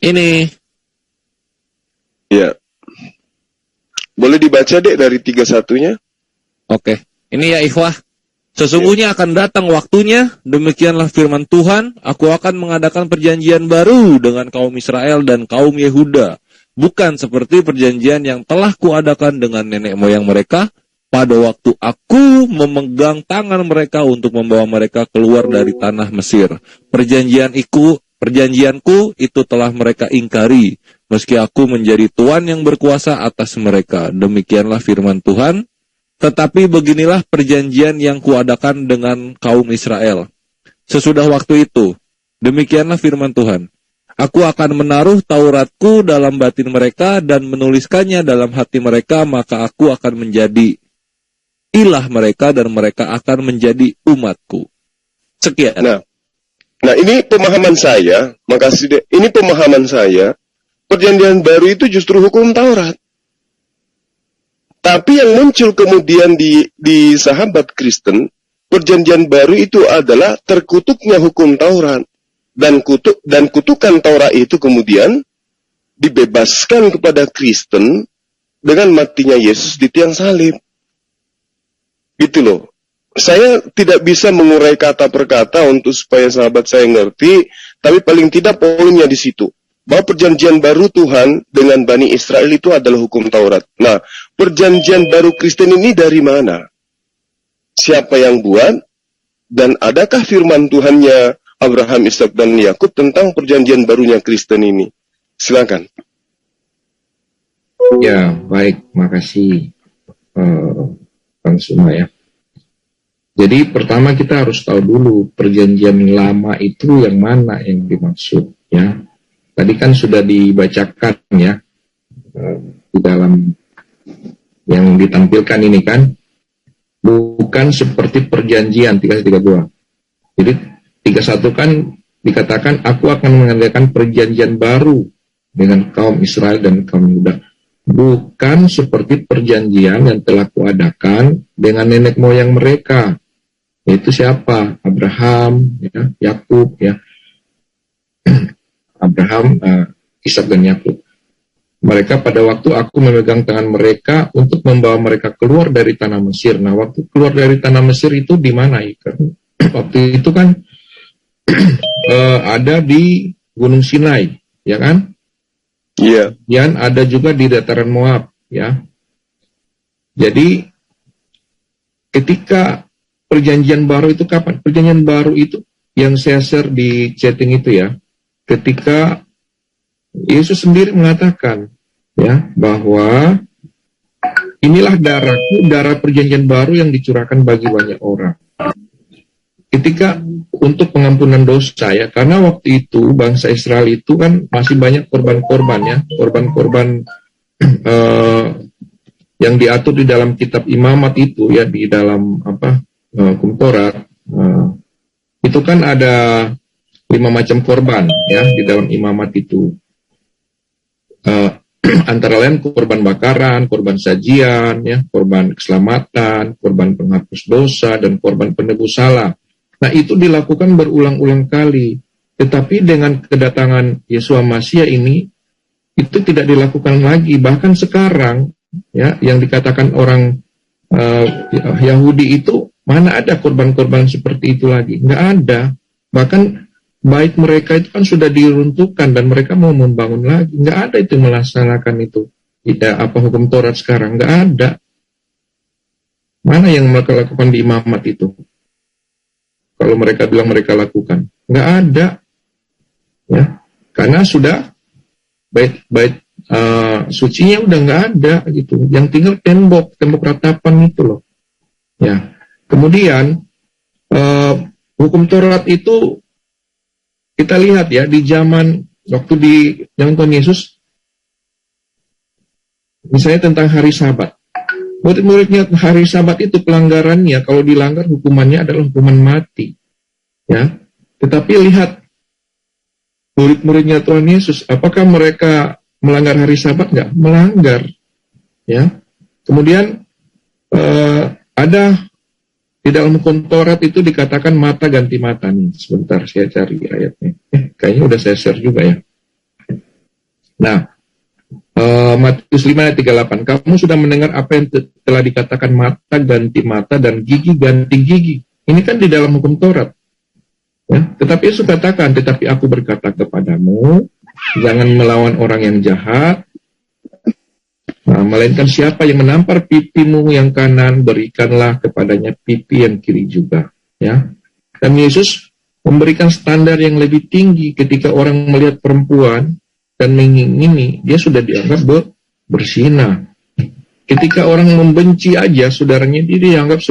Ini. Ya. Boleh dibaca dek dari 31-nya? Oke. Ini ya ikhwah. Sesungguhnya akan datang waktunya, demikianlah firman Tuhan, aku akan mengadakan perjanjian baru dengan kaum Israel dan kaum Yehuda. Bukan seperti perjanjian yang telah kuadakan dengan nenek moyang mereka, pada waktu aku memegang tangan mereka untuk membawa mereka keluar dari tanah Mesir. Perjanjianku itu telah mereka ingkari, meski aku menjadi Tuhan yang berkuasa atas mereka. Demikianlah firman Tuhan. Tetapi beginilah perjanjian yang kuadakan dengan kaum Israel. Sesudah waktu itu, demikianlah firman Tuhan. Aku akan menaruh Tauratku dalam batin mereka dan menuliskannya dalam hati mereka, maka aku akan menjadi ilah mereka dan mereka akan menjadi umatku. Sekian. Nah ini pemahaman saya, makasih deh. Ini pemahaman saya, perjanjian baru itu justru hukum Taurat. Tapi yang muncul kemudian di sahabat Kristen, perjanjian baru itu adalah terkutuknya hukum Taurat. Dan kutukan Taurat itu kemudian dibebaskan kepada Kristen dengan matinya Yesus di tiang salib. Gitu loh. Saya tidak bisa mengurai kata per kata untuk supaya sahabat saya ngerti, tapi paling tidak poinnya di situ. Bahwa perjanjian baru Tuhan dengan Bani Israel itu adalah hukum Taurat. Nah, perjanjian baru Kristen ini dari mana? Siapa yang buat? Dan adakah firman Tuhannya Abraham, Ishak, dan Yakub tentang perjanjian barunya Kristen ini? Silakan. Ya, baik. Makasih, Bang Suma ya. Jadi pertama kita harus tahu dulu perjanjian lama itu yang mana yang dimaksud ya. Tadi kan sudah dibacakan ya di dalam yang ditampilkan ini kan, bukan seperti perjanjian 332. Jadi 31 kan dikatakan aku akan mengadakan perjanjian baru dengan kaum Israel dan kaum Yehuda. Bukan seperti perjanjian yang telah kuadakan dengan nenek moyang mereka. Yaitu siapa? Abraham, ya, Yakub, ya. Abraham, Ishak dan Yakub. mereka pada waktu aku memegang tangan mereka untuk membawa mereka keluar dari tanah Mesir. Nah, waktu keluar dari tanah Mesir itu di mana? Waktu itu kan ada di Gunung Sinai, ya kan? Iya. Dan ada juga di dataran Moab, ya. Jadi ketika perjanjian baru itu kapan? Perjanjian baru itu yang saya share di chatting itu ya. Ketika Yesus sendiri mengatakan ya bahwa inilah darahku, darah perjanjian baru yang dicurahkan bagi banyak orang. Ketika untuk pengampunan dosa ya, karena waktu itu bangsa Israel itu kan masih banyak korban-korban ya, korban-korban yang diatur di dalam kitab imamat itu ya, di dalam hukum Taurat. Itu kan ada 5 macam korban ya di dalam imamat itu. Antara lain korban bakaran, korban sajian, ya, korban keselamatan, korban penghapus dosa, dan korban penebus salah. Nah, itu dilakukan berulang-ulang kali. Tetapi dengan kedatangan Yeshua Mashiach ini, itu tidak dilakukan lagi. Bahkan sekarang, ya, yang dikatakan orang Yahudi itu, mana ada korban-korban seperti itu lagi? Nggak ada. Bahkan baik mereka itu kan sudah diruntuhkan dan mereka mau membangun lagi. Nggak ada itu melaksanakan itu. Tidak hukum Taurat sekarang. Nggak ada. Mana yang mereka lakukan di imamat itu? Kalau mereka bilang mereka lakukan. Nggak ada. Ya. Karena sudah bait sucinya udah nggak ada gitu. Yang tinggal tembok ratapan itu loh. Ya. Kemudian hukum Taurat itu kita lihat ya di zaman waktu di zaman Tuhan Yesus, misalnya tentang hari Sabat. Murid-muridnya hari Sabat itu pelanggarannya kalau dilanggar hukumannya adalah hukuman mati. Ya. Tetapi lihat murid-muridnya Tuhan Yesus, apakah mereka melanggar hari Sabat? Nggak, melanggar. Ya. Kemudian ada di dalam hukum Taurat itu dikatakan mata ganti mata nih. Sebentar saya cari ayatnya. Kayaknya udah saya share juga ya. Nah, Matius 5 ayat 38. Kamu sudah mendengar apa yang telah dikatakan mata ganti mata dan gigi ganti gigi. Ini kan di dalam hukum Taurat. Ya, tetapi Yesus katakan, tetapi aku berkata kepadamu, jangan melawan orang yang jahat. Nah, melainkan siapa yang menampar pipimu yang kanan, berikanlah kepadanya pipi yang kiri juga. Ya. Dan Yesus memberikan standar yang lebih tinggi ketika orang melihat perempuan dan mengingini, dia sudah dianggap berzina. Ketika orang membenci aja, saudaranya dia dianggap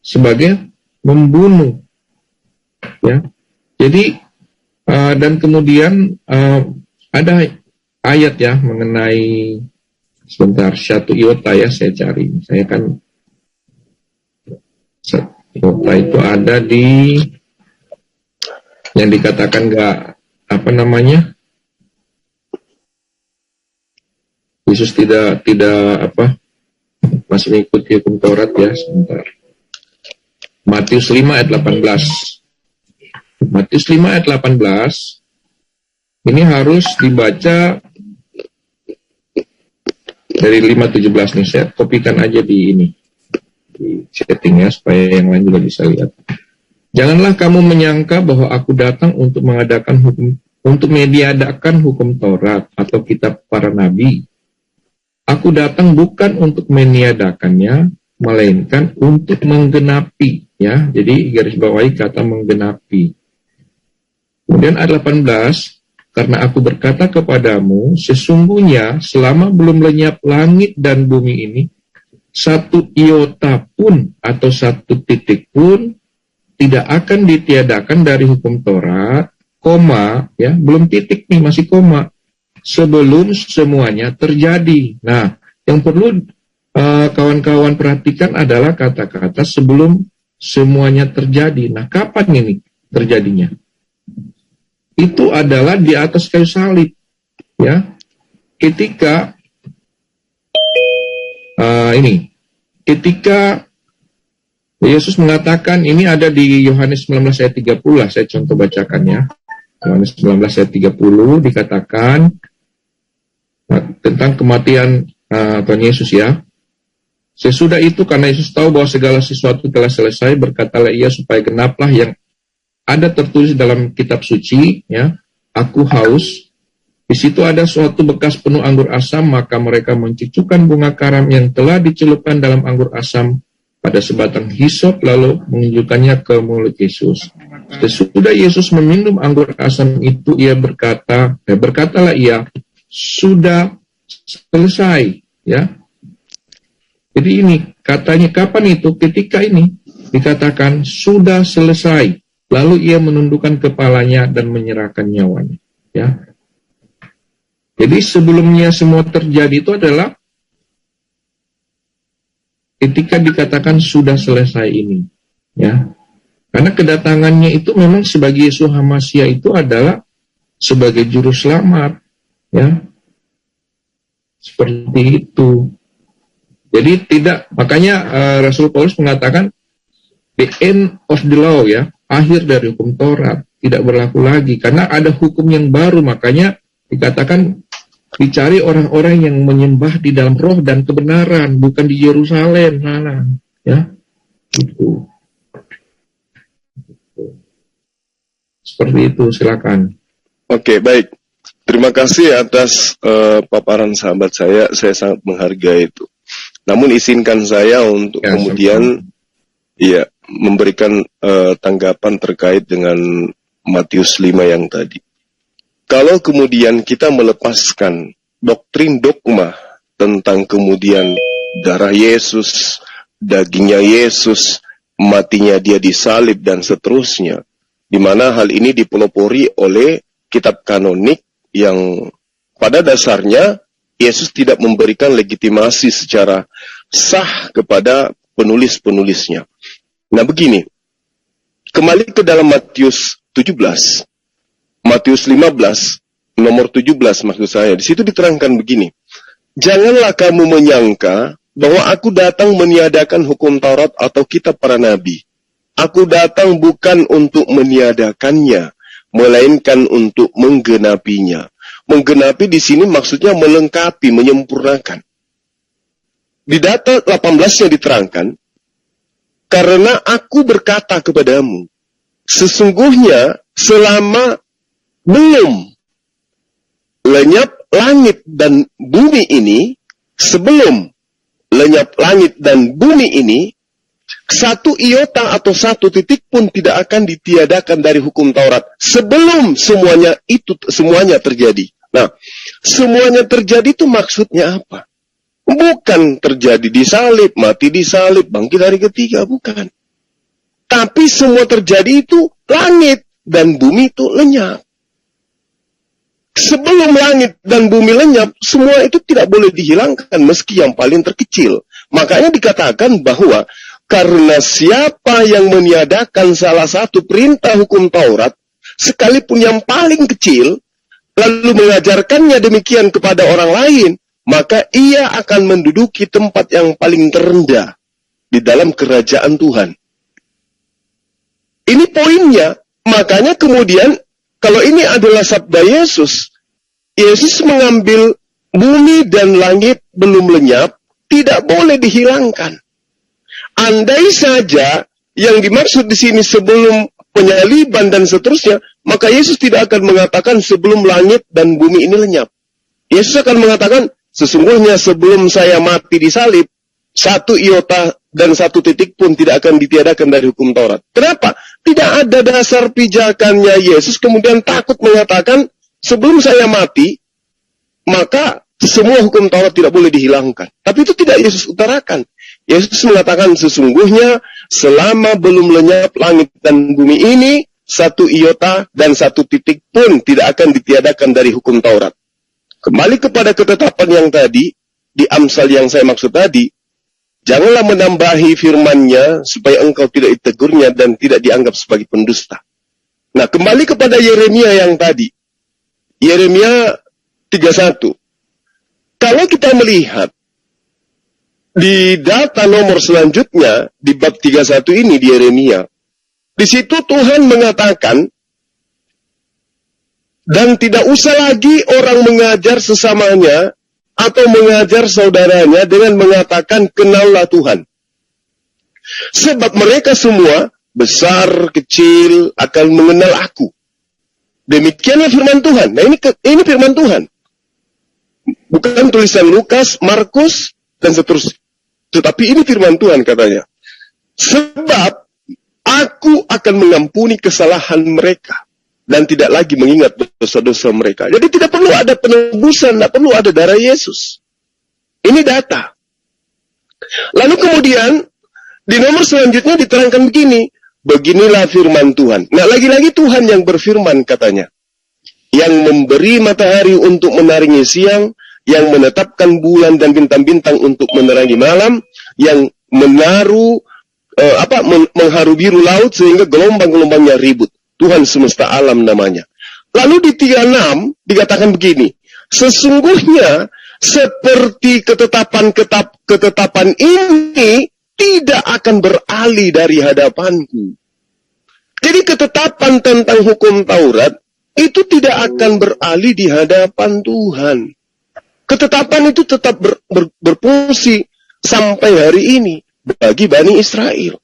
sebagai membunuh. Ya. Jadi, dan kemudian ada ayat ya mengenai sebentar, satu iota ya saya cari. Saya kan satu iota itu ada di yang dikatakan nggak Yesus tidak masih mengikuti hukum Taurat ya, sebentar. Matius 5 ayat 18. Matius 5 ayat 18 ini harus dibaca dari 5:17 nih, saya kopikan aja di setting ya, supaya yang lain juga bisa lihat. Janganlah kamu menyangka bahwa aku datang untuk meniadakan hukum Taurat atau kitab para nabi. Aku datang bukan untuk meniadakannya, melainkan untuk menggenapi. Ya, jadi garis bawahi kata menggenapi. Kemudian ayat 18. Karena aku berkata kepadamu, sesungguhnya selama belum lenyap langit dan bumi ini, satu iota pun atau satu titik pun tidak akan ditiadakan dari hukum Taurat, koma, ya, belum titik nih, masih koma, sebelum semuanya terjadi. Nah, yang perlu kawan-kawan perhatikan adalah kata-kata sebelum semuanya terjadi. Nah, kapan ini terjadinya? Itu adalah di atas kayu salib, ya. Ketika ketika Yesus mengatakan, ini ada di Yohanes 19 ayat 30, saya contoh bacakan ya. Yohanes 19 ayat 30 dikatakan, Nah, tentang kematian Tuhan Yesus ya. Sesudah itu karena Yesus tahu bahwa segala sesuatu telah selesai, berkatalah ia supaya genaplah yang ada tertulis dalam kitab suci, ya, aku haus. Di situ ada suatu bekas penuh anggur asam, maka mereka mencucukkan bunga karam yang telah dicelupkan dalam anggur asam pada sebatang hisop, lalu menunjukkannya ke mulut Yesus. Sesudah Yesus meminum anggur asam itu, berkatalah ia, sudah selesai, ya. Jadi ini katanya kapan itu? Ketika ini dikatakan sudah selesai. Lalu ia menundukkan kepalanya dan menyerahkan nyawanya. Ya. Jadi sebelumnya semua terjadi itu adalah ketika dikatakan sudah selesai ini. Ya. Karena kedatangannya itu memang sebagai Yeshua HaMasyiah itu adalah sebagai juru selamat. Ya. Seperti itu. Jadi tidak, makanya Rasul Paulus mengatakan the end of the law, ya, akhir dari hukum Taurat tidak berlaku lagi karena ada hukum yang baru. Makanya dikatakan dicari orang-orang yang menyembah di dalam roh dan kebenaran, bukan di Yerusalem sana, ya. Itu. Seperti itu, silakan. Oke, baik. Terima kasih atas paparan sahabat saya sangat menghargai itu. Namun izinkan saya untuk kemudian memberikan tanggapan terkait dengan Matius 5 yang tadi. Kalau kemudian kita melepaskan doktrin dogma tentang kemudian darah Yesus, dagingnya Yesus, matinya dia disalib dan seterusnya, di mana hal ini dipelopori oleh kitab kanonik yang pada dasarnya Yesus tidak memberikan legitimasi secara sah kepada penulis-penulisnya. Nah begini, kembali ke dalam Matius 17, Matius 15, nomor 17 maksud saya, di situ diterangkan begini, janganlah kamu menyangka bahwa aku datang meniadakan hukum Taurat atau kitab para nabi. Aku datang bukan untuk meniadakannya, melainkan untuk menggenapinya. Menggenapi di sini maksudnya melengkapi, menyempurnakan. Di data 18-nya diterangkan, karena aku berkata kepadamu, sesungguhnya selama belum lenyap langit dan bumi ini, sebelum lenyap langit dan bumi ini, satu iota atau satu titik pun tidak akan ditiadakan dari hukum Taurat sebelum semuanya terjadi. Nah, semuanya terjadi itu maksudnya apa? Bukan terjadi di salib, mati di salib, bangkit hari ketiga, bukan. Tapi semua terjadi itu langit dan bumi itu lenyap. Sebelum langit dan bumi lenyap, semua itu tidak boleh dihilangkan meski yang paling terkecil. Makanya dikatakan bahwa karena siapa yang meniadakan salah satu perintah hukum Taurat, sekalipun yang paling kecil, lalu mengajarkannya demikian kepada orang lain, maka ia akan menduduki tempat yang paling terendah di dalam kerajaan Tuhan. Ini poinnya. Makanya kemudian, kalau ini adalah sabda Yesus, Yesus mengambil bumi dan langit belum lenyap, tidak boleh dihilangkan. Andai saja yang dimaksud di sini sebelum penyaliban dan seterusnya, maka Yesus tidak akan mengatakan sebelum langit dan bumi ini lenyap. Yesus akan mengatakan, sesungguhnya sebelum saya mati di salib, satu iota dan satu titik pun tidak akan ditiadakan dari hukum Taurat. Kenapa? Tidak ada dasar pijakannya Yesus kemudian takut mengatakan, sebelum saya mati, maka semua hukum Taurat tidak boleh dihilangkan. Tapi itu tidak Yesus utarakan. Yesus mengatakan sesungguhnya selama belum lenyap langit dan bumi ini, satu iota dan satu titik pun tidak akan ditiadakan dari hukum Taurat. Kembali kepada ketetapan yang tadi, di Amsal yang saya maksud tadi, janganlah menambahi firman-Nya supaya engkau tidak ditegurnya dan tidak dianggap sebagai pendusta. Nah, kembali kepada Yeremia yang tadi. Yeremia 31. Kalau kita melihat di data nomor selanjutnya, di bab 31 ini di Yeremia, di situ Tuhan mengatakan, Dan tidak usah lagi orang mengajar sesamanya atau mengajar saudaranya dengan mengatakan kenallah Tuhan. Sebab mereka semua besar, kecil akan mengenal aku. Demikianlah firman Tuhan. Nah ini firman Tuhan. Bukan tulisan Lukas, Markus, dan seterusnya. Tetapi ini firman Tuhan katanya. Sebab aku akan mengampuni kesalahan mereka. Dan tidak lagi mengingat dosa-dosa mereka. Jadi tidak perlu ada penebusan, tidak perlu ada darah Yesus. Ini data. Lalu kemudian, di nomor selanjutnya diterangkan begini. Beginilah firman Tuhan. Nah, lagi-lagi Tuhan yang berfirman katanya. Yang memberi matahari untuk menaringi siang, yang menetapkan bulan dan bintang-bintang untuk menerangi malam, yang menaruh mengharu biru laut sehingga gelombang-gelombangnya ribut. Tuhan semesta alam namanya. Lalu di 36 dikatakan begini, sesungguhnya seperti ketetapan ini tidak akan beralih dari hadapanku. Jadi ketetapan tentang hukum Taurat itu tidak akan beralih di hadapan Tuhan. Ketetapan itu tetap berfungsi sampai hari ini bagi Bani Israel.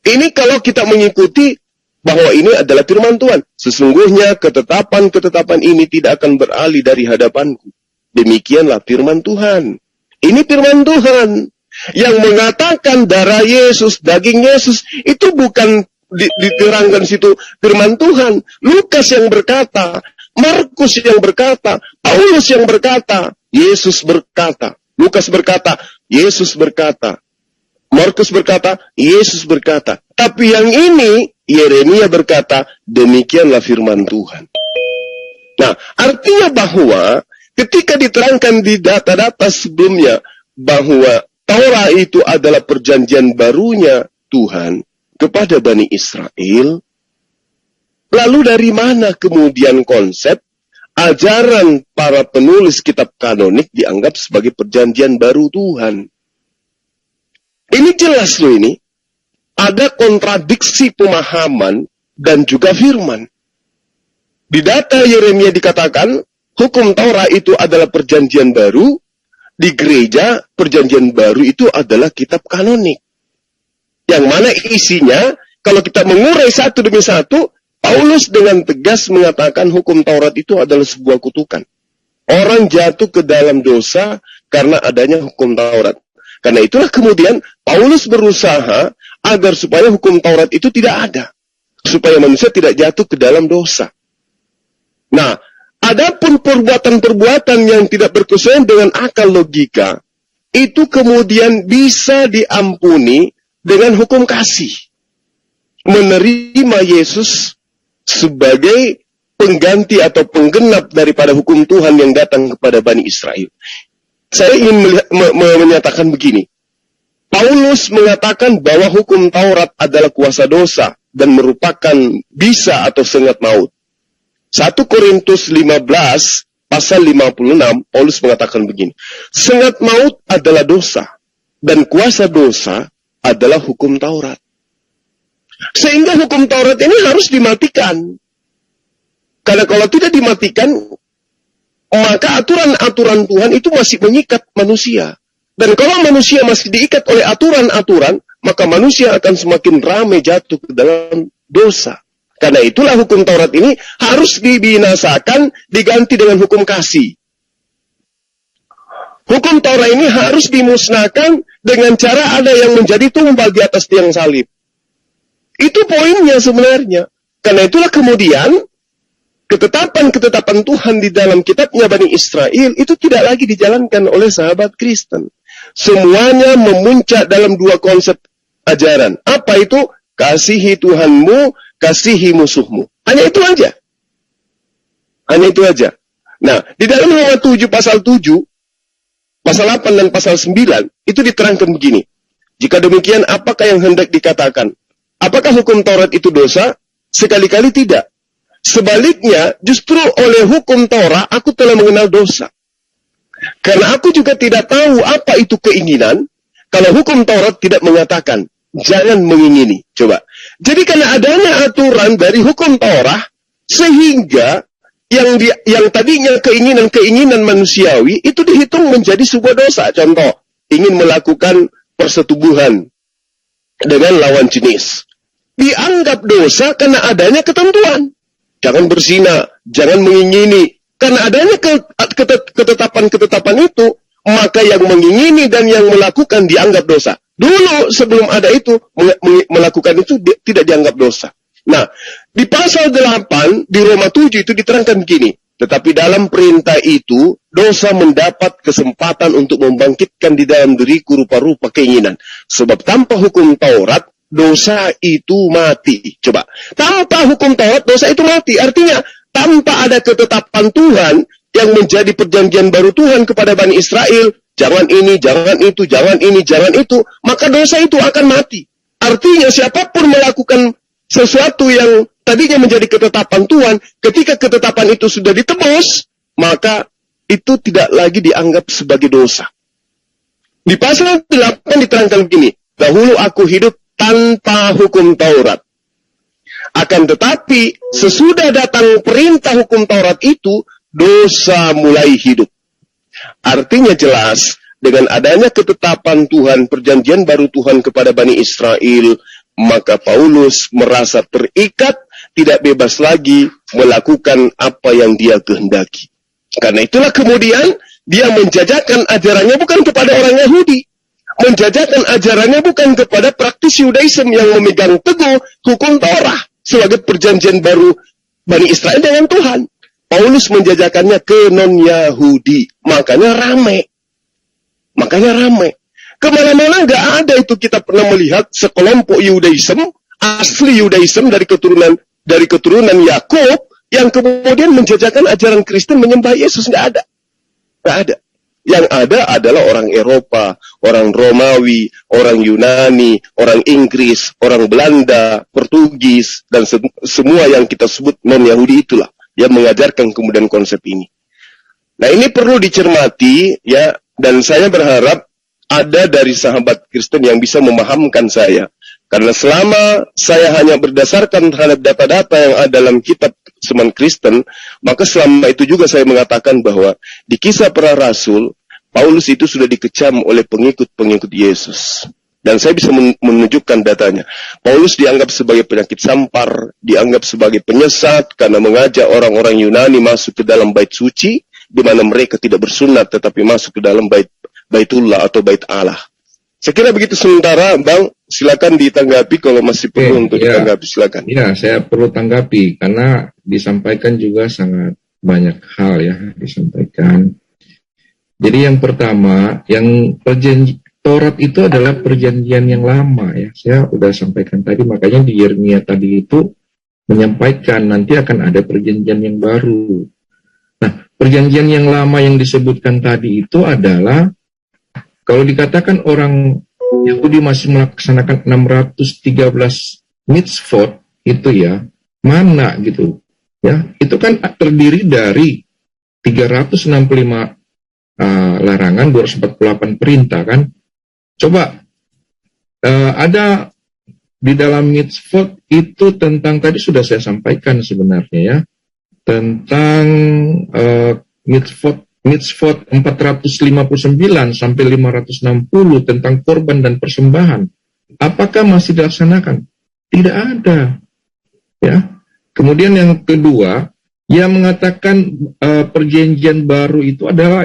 Ini kalau kita mengikuti bahwa ini adalah firman Tuhan. Sesungguhnya ketetapan-ketetapan ini tidak akan beralih dari hadapanku. Demikianlah firman Tuhan. Ini firman Tuhan. Yang mengatakan darah Yesus, daging Yesus, itu bukan diterangkan situ firman Tuhan. Lukas yang berkata, Markus yang berkata, Paulus yang berkata, Yesus berkata. Lukas berkata, Yesus berkata. Markus berkata, Yesus berkata. Tapi yang ini, Yeremia berkata, demikianlah firman Tuhan. Nah, artinya bahwa ketika diterangkan di data-data sebelumnya bahwa Taurat itu adalah perjanjian barunya Tuhan kepada Bani Israel, lalu dari mana kemudian konsep ajaran para penulis kitab kanonik dianggap sebagai perjanjian baru Tuhan? Ini jelas loh ini. Ada kontradiksi pemahaman dan juga firman. Di data Yeremia dikatakan, hukum Taurat itu adalah perjanjian baru. Di gereja, perjanjian baru itu adalah kitab kanonik. Yang mana isinya, kalau kita mengurai satu demi satu, Paulus dengan tegas mengatakan hukum Taurat itu adalah sebuah kutukan. Orang jatuh ke dalam dosa karena adanya hukum Taurat. Karena itulah kemudian Paulus berusaha agar supaya hukum Taurat itu tidak ada. Supaya manusia tidak jatuh ke dalam dosa. Nah, adapun perbuatan-perbuatan yang tidak berkesesuaian dengan akal logika, itu kemudian bisa diampuni dengan hukum kasih. Menerima Yesus sebagai pengganti atau penggenap daripada hukum Tuhan yang datang kepada Bani Israel. Saya ingin menyatakan begini. Paulus mengatakan bahwa hukum Taurat adalah kuasa dosa dan merupakan bisa atau sengat maut. 1 Korintus 15 pasal 56, Paulus mengatakan begini. Sengat maut adalah dosa dan kuasa dosa adalah hukum Taurat. Sehingga hukum Taurat ini harus dimatikan. Karena kalau tidak dimatikan, maka aturan-aturan Tuhan itu masih mengikat manusia. Dan kalau manusia masih diikat oleh aturan-aturan, maka manusia akan semakin ramai jatuh ke dalam dosa. Karena itulah hukum Taurat ini harus dibinasakan, diganti dengan hukum kasih. Hukum Taurat ini harus dimusnahkan dengan cara ada yang menjadi tumbal di atas tiang salib. Itu poinnya sebenarnya. Karena itulah kemudian ketetapan-ketetapan Tuhan di dalam kitabnya Bani Israel itu tidak lagi dijalankan oleh sahabat Kristen. Semuanya memuncak dalam dua konsep ajaran. Apa itu? Kasihi Tuhanmu, kasihi musuhmu. Hanya itu aja. Hanya itu aja. Nah, di dalam Roma 7 pasal 7, pasal 8 dan pasal 9, itu diterangkan begini. Jika demikian, apakah yang hendak dikatakan? Apakah hukum Taurat itu dosa? Sekali-kali tidak. Sebaliknya, justru oleh hukum Taurat, aku telah mengenal dosa. Karena aku juga tidak tahu apa itu keinginan, kalau hukum Taurat tidak mengatakan, jangan mengingini. Coba. Jadi karena adanya aturan dari hukum Taurat, Sehingga yang tadinya keinginan manusiawi itu dihitung menjadi sebuah dosa. Contoh, ingin melakukan persetubuhan dengan lawan jenis. Dianggap dosa karena adanya ketentuan. Jangan berzina, jangan mengingini. Karena adanya ketetapan-ketetapan itu, maka yang mengingini dan yang melakukan dianggap dosa. Dulu sebelum ada itu, melakukan itu tidak dianggap dosa. Nah, di pasal 8 di Roma 7 itu diterangkan begini. Tetapi dalam perintah itu, dosa mendapat kesempatan untuk membangkitkan di dalam diriku rupa-rupa keinginan. Sebab tanpa hukum Taurat, dosa itu mati. Coba, tanpa hukum Taurat, dosa itu mati. Artinya, tanpa ada ketetapan Tuhan yang menjadi perjanjian baru Tuhan kepada Bani Israel, jangan ini, jangan itu, jangan ini, jangan itu, maka dosa itu akan mati. Artinya siapapun melakukan sesuatu yang tadinya menjadi ketetapan Tuhan, ketika ketetapan itu sudah ditebus, maka itu tidak lagi dianggap sebagai dosa. Di pasal 8 diterangkan begini, dahulu aku hidup tanpa hukum Taurat. Akan tetapi, sesudah datang perintah hukum Taurat itu, dosa mulai hidup. Artinya jelas, dengan adanya ketetapan Tuhan, perjanjian baru Tuhan kepada Bani Israel, maka Paulus merasa terikat, tidak bebas lagi melakukan apa yang dia kehendaki. Karena itulah kemudian, dia menjajakan ajarannya bukan kepada orang Yahudi. Menjajakan ajarannya bukan kepada praktis Yudaism yang memegang teguh hukum Taurat sebagai perjanjian baru Bani Israel dengan Tuhan. Paulus menjajakannya ke non-Yahudi. Makanya ramai. Kemana-mana nggak ada itu kita pernah melihat sekelompok Yudaism, asli Yudaism dari keturunan Yakub, yang kemudian menjajakan ajaran Kristen menyembah Yesus. Nggak ada. Yang ada adalah orang Eropa, orang Romawi, orang Yunani, orang Inggris, orang Belanda, Portugis, dan semua yang kita sebut non-Yahudi itulah yang mengajarkan kemudian konsep ini. Nah, ini perlu dicermati ya, dan saya berharap ada dari sahabat Kristen yang bisa memahamkan saya. Karena selama saya hanya berdasarkan terhadap data-data yang ada dalam kitab Semen Kristen, maka selama itu juga saya mengatakan bahwa di Kisah Para Rasul, Paulus itu sudah dikecam oleh pengikut-pengikut Yesus. Dan saya bisa menunjukkan datanya. Paulus dianggap sebagai penyakit sampar, dianggap sebagai penyesat karena mengajak orang-orang Yunani masuk ke dalam bait suci, di mana mereka tidak bersunat tetapi masuk ke dalam baitullah atau bait Allah. Saya kira begitu sementara, Bang. Silakan ditanggapi kalau masih perlu untuk ditanggapi, silakan. Ya, saya perlu tanggapi karena disampaikan juga sangat banyak hal ya disampaikan. Jadi yang pertama, yang Taurat itu adalah perjanjian yang lama ya. Saya sudah sampaikan tadi, makanya di Yeremia tadi itu menyampaikan nanti akan ada perjanjian yang baru. Nah, perjanjian yang lama yang disebutkan tadi itu adalah kalau dikatakan orang Yahudi masih melaksanakan 613 mitzvot itu ya, mana gitu ya, itu kan terdiri dari 365 larangan, 248 perintah kan. Coba ada di dalam mitzvot itu tentang, tadi sudah saya sampaikan sebenarnya ya, tentang mitzvot 459 sampai 560 tentang korban dan persembahan. Apakah masih dilaksanakan? Tidak ada. Ya. Kemudian yang kedua, yang mengatakan perjanjian baru itu adalah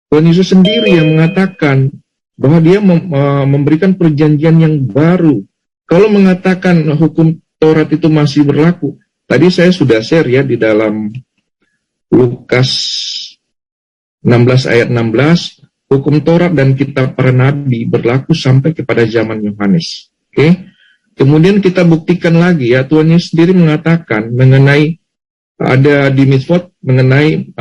Tuhan Yesus sendiri yang mengatakan bahwa dia memberikan perjanjian yang baru. Kalau mengatakan hukum Taurat itu masih berlaku, tadi saya sudah share ya di dalam Lukas 16 ayat 16, hukum Taurat dan kitab para nabi berlaku sampai kepada zaman Yohanes. Oke. Kemudian kita buktikan lagi ya, Tuhan Yesus sendiri mengatakan mengenai ada di mitzvot mengenai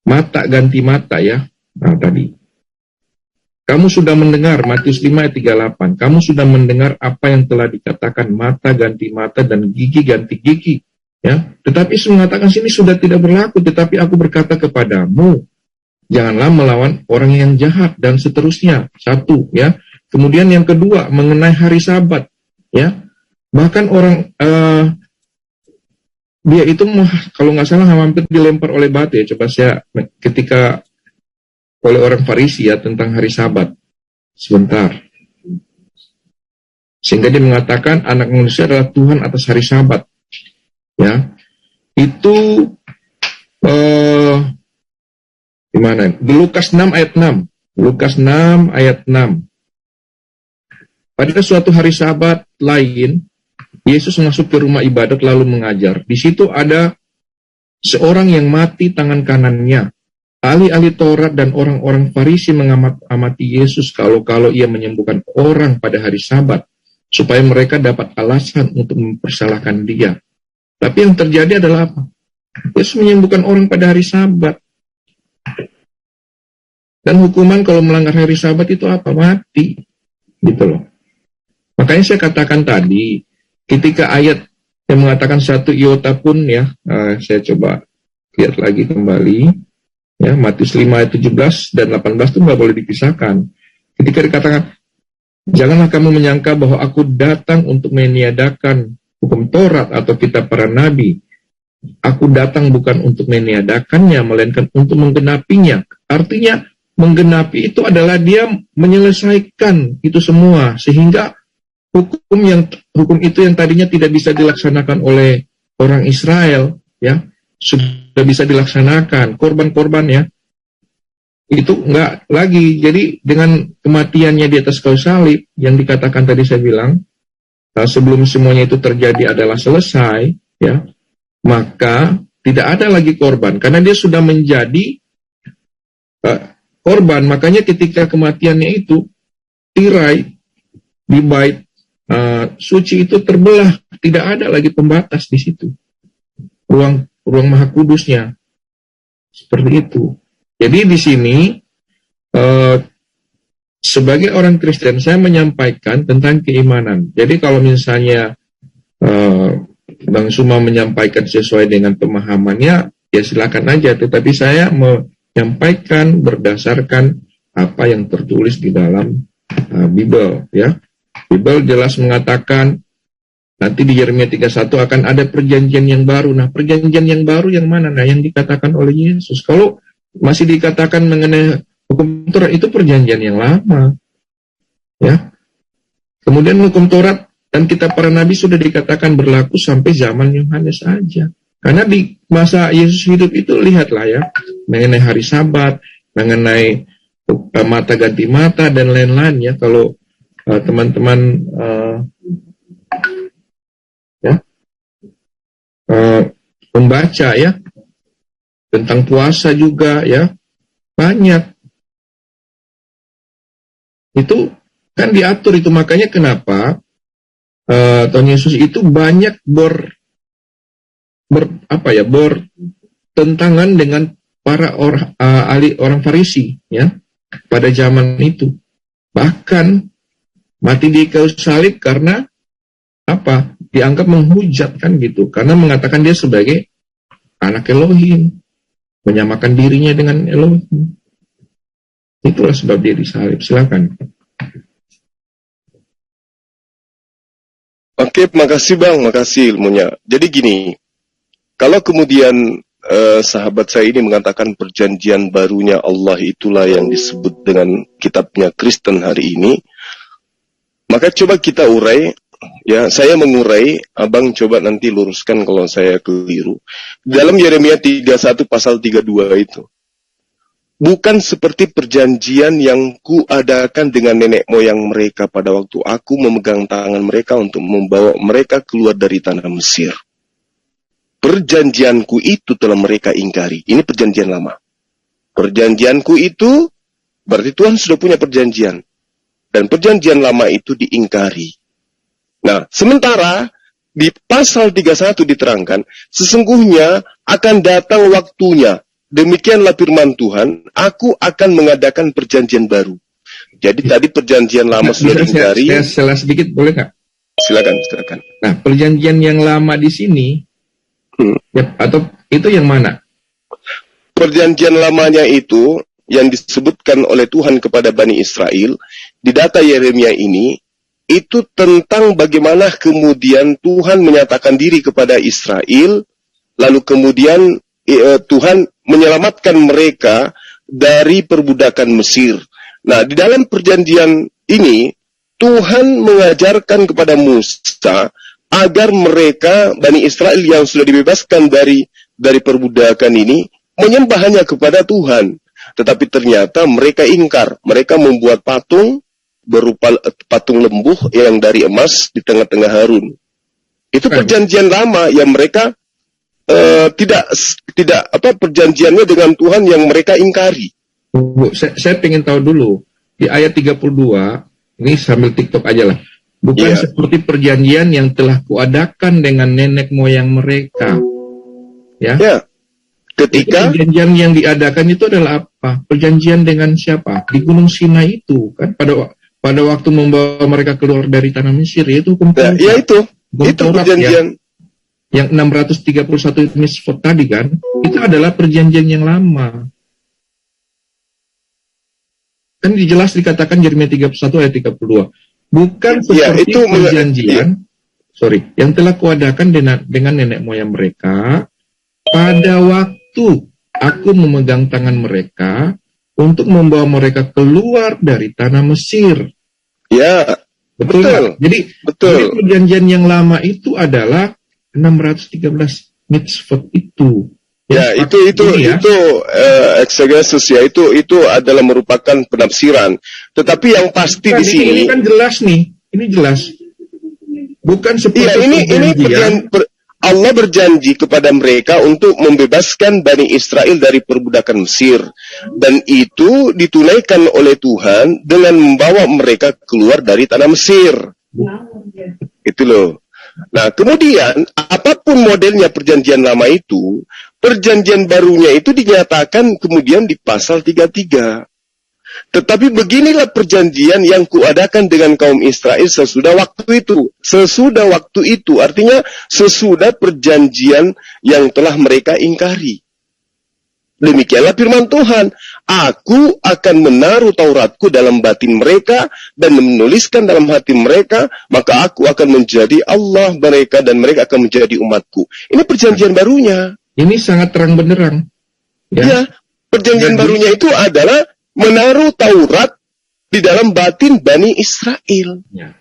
mata ganti mata ya. Nah, tadi kamu sudah mendengar, Matius 5 ayat 38, kamu sudah mendengar apa yang telah dikatakan, mata ganti mata dan gigi ganti gigi. Ya, tetapi Yesus mengatakan sini sudah tidak berlaku, tetapi aku berkata kepadamu, janganlah melawan orang yang jahat, dan seterusnya. Satu, ya. Kemudian yang kedua, mengenai hari Sabat, ya. Bahkan orang dia itu kalau nggak salah hampir dilempar oleh batu ya. Coba saya ketika oleh orang Farisi ya tentang hari Sabat. Sebentar. Sehingga dia mengatakan anak manusia adalah Tuhan atas hari Sabat. Ya. Itu di mana? Di Lukas 6 ayat 6. Lukas 6 ayat 6. Pada suatu hari Sabat lain, Yesus masuk ke rumah ibadat lalu mengajar. Di situ ada seorang yang mati tangan kanannya. Ahli-ahli Taurat dan orang-orang Farisi mengamati Yesus kalau ia menyembuhkan orang pada hari Sabat, supaya mereka dapat alasan untuk mempersalahkan dia. Tapi yang terjadi adalah apa? Yesus menyembuhkan orang pada hari Sabat. Dan hukuman kalau melanggar hari Sabat itu apa? Mati. Gitu loh. Makanya saya katakan tadi, ketika ayat yang mengatakan 1 iota pun ya, saya coba lihat lagi kembali, ya Matius 5 ayat 17 dan 18 itu nggak boleh dipisahkan. Ketika dikatakan, janganlah kamu menyangka bahwa aku datang untuk meniadakan hukum Taurat atau kitab para nabi. Aku datang bukan untuk meniadakannya, melainkan untuk menggenapinya. Artinya, menggenapi itu adalah dia menyelesaikan itu semua, sehingga hukum itu yang tadinya tidak bisa dilaksanakan oleh orang Israel, ya sudah bisa dilaksanakan. Korban-korban ya itu enggak lagi. Jadi dengan kematiannya di atas kayu salib yang dikatakan tadi saya bilang, sebelum semuanya itu terjadi adalah selesai, ya maka tidak ada lagi korban karena dia sudah menjadi korban. Makanya ketika kematiannya itu, tirai di bait suci itu terbelah, tidak ada lagi pembatas di situ, ruang maha kudusnya, seperti itu. Jadi di sini sebagai orang Kristen saya menyampaikan tentang keimanan. Jadi kalau misalnya Bang Suma menyampaikan sesuai dengan pemahamannya, ya silakan aja. Tetapi saya menyampaikan berdasarkan apa yang tertulis di dalam Bible, ya. Bible jelas mengatakan nanti di Yeremia 31 akan ada perjanjian yang baru. Nah, perjanjian yang baru yang mana? Nah, yang dikatakan oleh Yesus. Kalau masih dikatakan mengenai hukum Taurat, itu perjanjian yang lama. Ya. Kemudian hukum Taurat dan kitab para nabi sudah dikatakan berlaku sampai zaman Yohanes saja. Karena di masa Yesus hidup itu, lihatlah ya, mengenai hari Sabat, mengenai mata ganti mata dan lain-lain ya. Kalau teman-teman membaca ya tentang puasa juga ya, banyak itu kan diatur itu. Makanya kenapa Tuhan Yesus itu banyak bertentangan dengan para ahli orang Farisi ya pada zaman itu. Bahkan mati di kayu salib karena apa? Dianggap menghujat kan gitu. Karena mengatakan dia sebagai anak Elohim, menyamakan dirinya dengan Elohim. Itulah sebab dia disalib. Silakan. Oke, makasih Bang, makasih ilmunya. Jadi gini, kalau kemudian sahabat saya ini mengatakan perjanjian barunya Allah itulah yang disebut dengan kitabnya Kristen hari ini, maka coba kita urai, ya saya mengurai, Abang coba nanti luruskan kalau saya keliru. Dalam Yeremia 31 pasal 32 itu, bukan seperti perjanjian yang kuadakan dengan nenek moyang mereka pada waktu aku memegang tangan mereka untuk membawa mereka keluar dari tanah Mesir. Perjanjianku itu telah mereka ingkari. Ini perjanjian lama. Perjanjianku itu, berarti Tuhan sudah punya perjanjian. Dan perjanjian lama itu diingkari. Nah, sementara di pasal 31 diterangkan, sesungguhnya akan datang waktunya. Demikianlah firman Tuhan, aku akan mengadakan perjanjian baru. Jadi tadi perjanjian lama sudah diingkari. Saya sedikit boleh nggak? Silakan. Nah, perjanjian yang lama di sini, ya, atau itu yang mana? Perjanjian lamanya itu yang disebutkan oleh Tuhan kepada Bani Israel di data Yeremia ini, itu tentang bagaimana kemudian Tuhan menyatakan diri kepada Israel lalu kemudian Tuhan menyelamatkan mereka dari perbudakan Mesir. Nah, di dalam perjanjian ini, Tuhan mengajarkan kepada Musa agar mereka, Bani Israel yang sudah dibebaskan dari perbudakan ini, menyembah hanya kepada Tuhan. Tetapi ternyata mereka ingkar. Mereka membuat patung berupa patung lembu yang dari emas di tengah-tengah Harun. Itu perjanjian lama yang mereka tidak perjanjiannya dengan Tuhan yang mereka ingkari. Bu, saya pengen tahu dulu di ayat 32 ini sambil TikTok aja lah. Bukan seperti perjanjian yang telah kuadakan dengan nenek moyang mereka. Ya. Ketika itu perjanjian yang diadakan itu adalah apa? Perjanjian dengan siapa? Di Gunung Sinai itu kan pada waktu membawa mereka keluar dari tanah Mesir, itu hukum Taurat. Ya, itu perjanjian yang 631 mitzvot tadi kan, itu adalah perjanjian yang lama. Kan jelas dikatakan Yeremia 31 ayat 32. Bukan seperti itu perjanjian, yang telah kuadakan dengan nenek moyang mereka pada waktu aku memegang tangan mereka untuk membawa mereka keluar dari tanah Mesir. Ya, betul. Jadi perjanjian yang lama itu adalah 613 mitzvot itu. Ya, itu eksegesis ya, itu adalah merupakan penafsiran. Tetapi yang pasti di sini ini kan jelas nih. Ini jelas. Bukan seperti perjanjian. Allah berjanji kepada mereka untuk membebaskan Bani Israel dari perbudakan Mesir. Dan itu ditunaikan oleh Tuhan dengan membawa mereka keluar dari tanah Mesir. Itu loh. Nah, kemudian apapun modelnya perjanjian lama itu, perjanjian barunya itu dinyatakan kemudian di pasal 33. Tetapi beginilah perjanjian yang kuadakan dengan kaum Israel sesudah waktu itu. Sesudah waktu itu artinya sesudah perjanjian yang telah mereka ingkari. Demikianlah firman Tuhan. Aku akan menaruh Tauratku dalam batin mereka dan menuliskan dalam hati mereka, maka aku akan menjadi Allah mereka dan mereka akan menjadi umatku. Ini perjanjian barunya. Ini sangat terang benderang. Ya, perjanjian barunya itu adalah menaruh Taurat di dalam batin Bani Israel. Ya.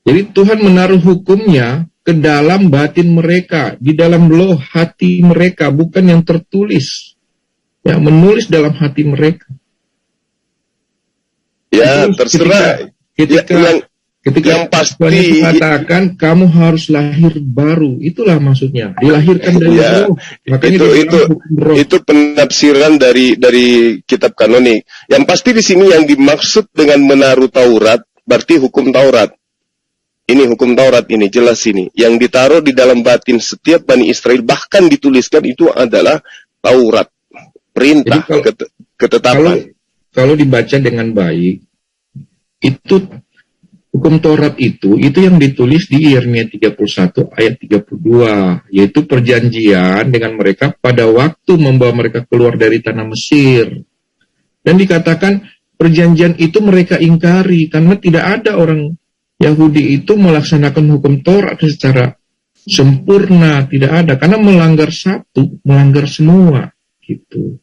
Jadi Tuhan menaruh hukumnya ke dalam batin mereka, di dalam loh hati mereka, bukan yang tertulis. Ya, menulis dalam hati mereka. Ya, terserah. Ketika yang pasti mengatakan kamu harus lahir baru, itulah maksudnya. Dilahirkan dari roh. Makanya itu penafsiran dari kitab kanonik. Yang pasti di sini yang dimaksud dengan menaruh Taurat berarti hukum Taurat. Ini hukum Taurat ini jelas ini. Yang ditaruh di dalam batin setiap Bani Israel bahkan dituliskan itu adalah Taurat. Perintah, ketetapan. Kalau dibaca dengan baik, itu hukum Taurat itu yang ditulis di Yeremia 31 ayat 32, yaitu perjanjian dengan mereka pada waktu membawa mereka keluar dari tanah Mesir. Dan dikatakan perjanjian itu mereka ingkari karena tidak ada orang Yahudi itu melaksanakan hukum Taurat secara sempurna, tidak ada, karena melanggar satu, melanggar semua gitu.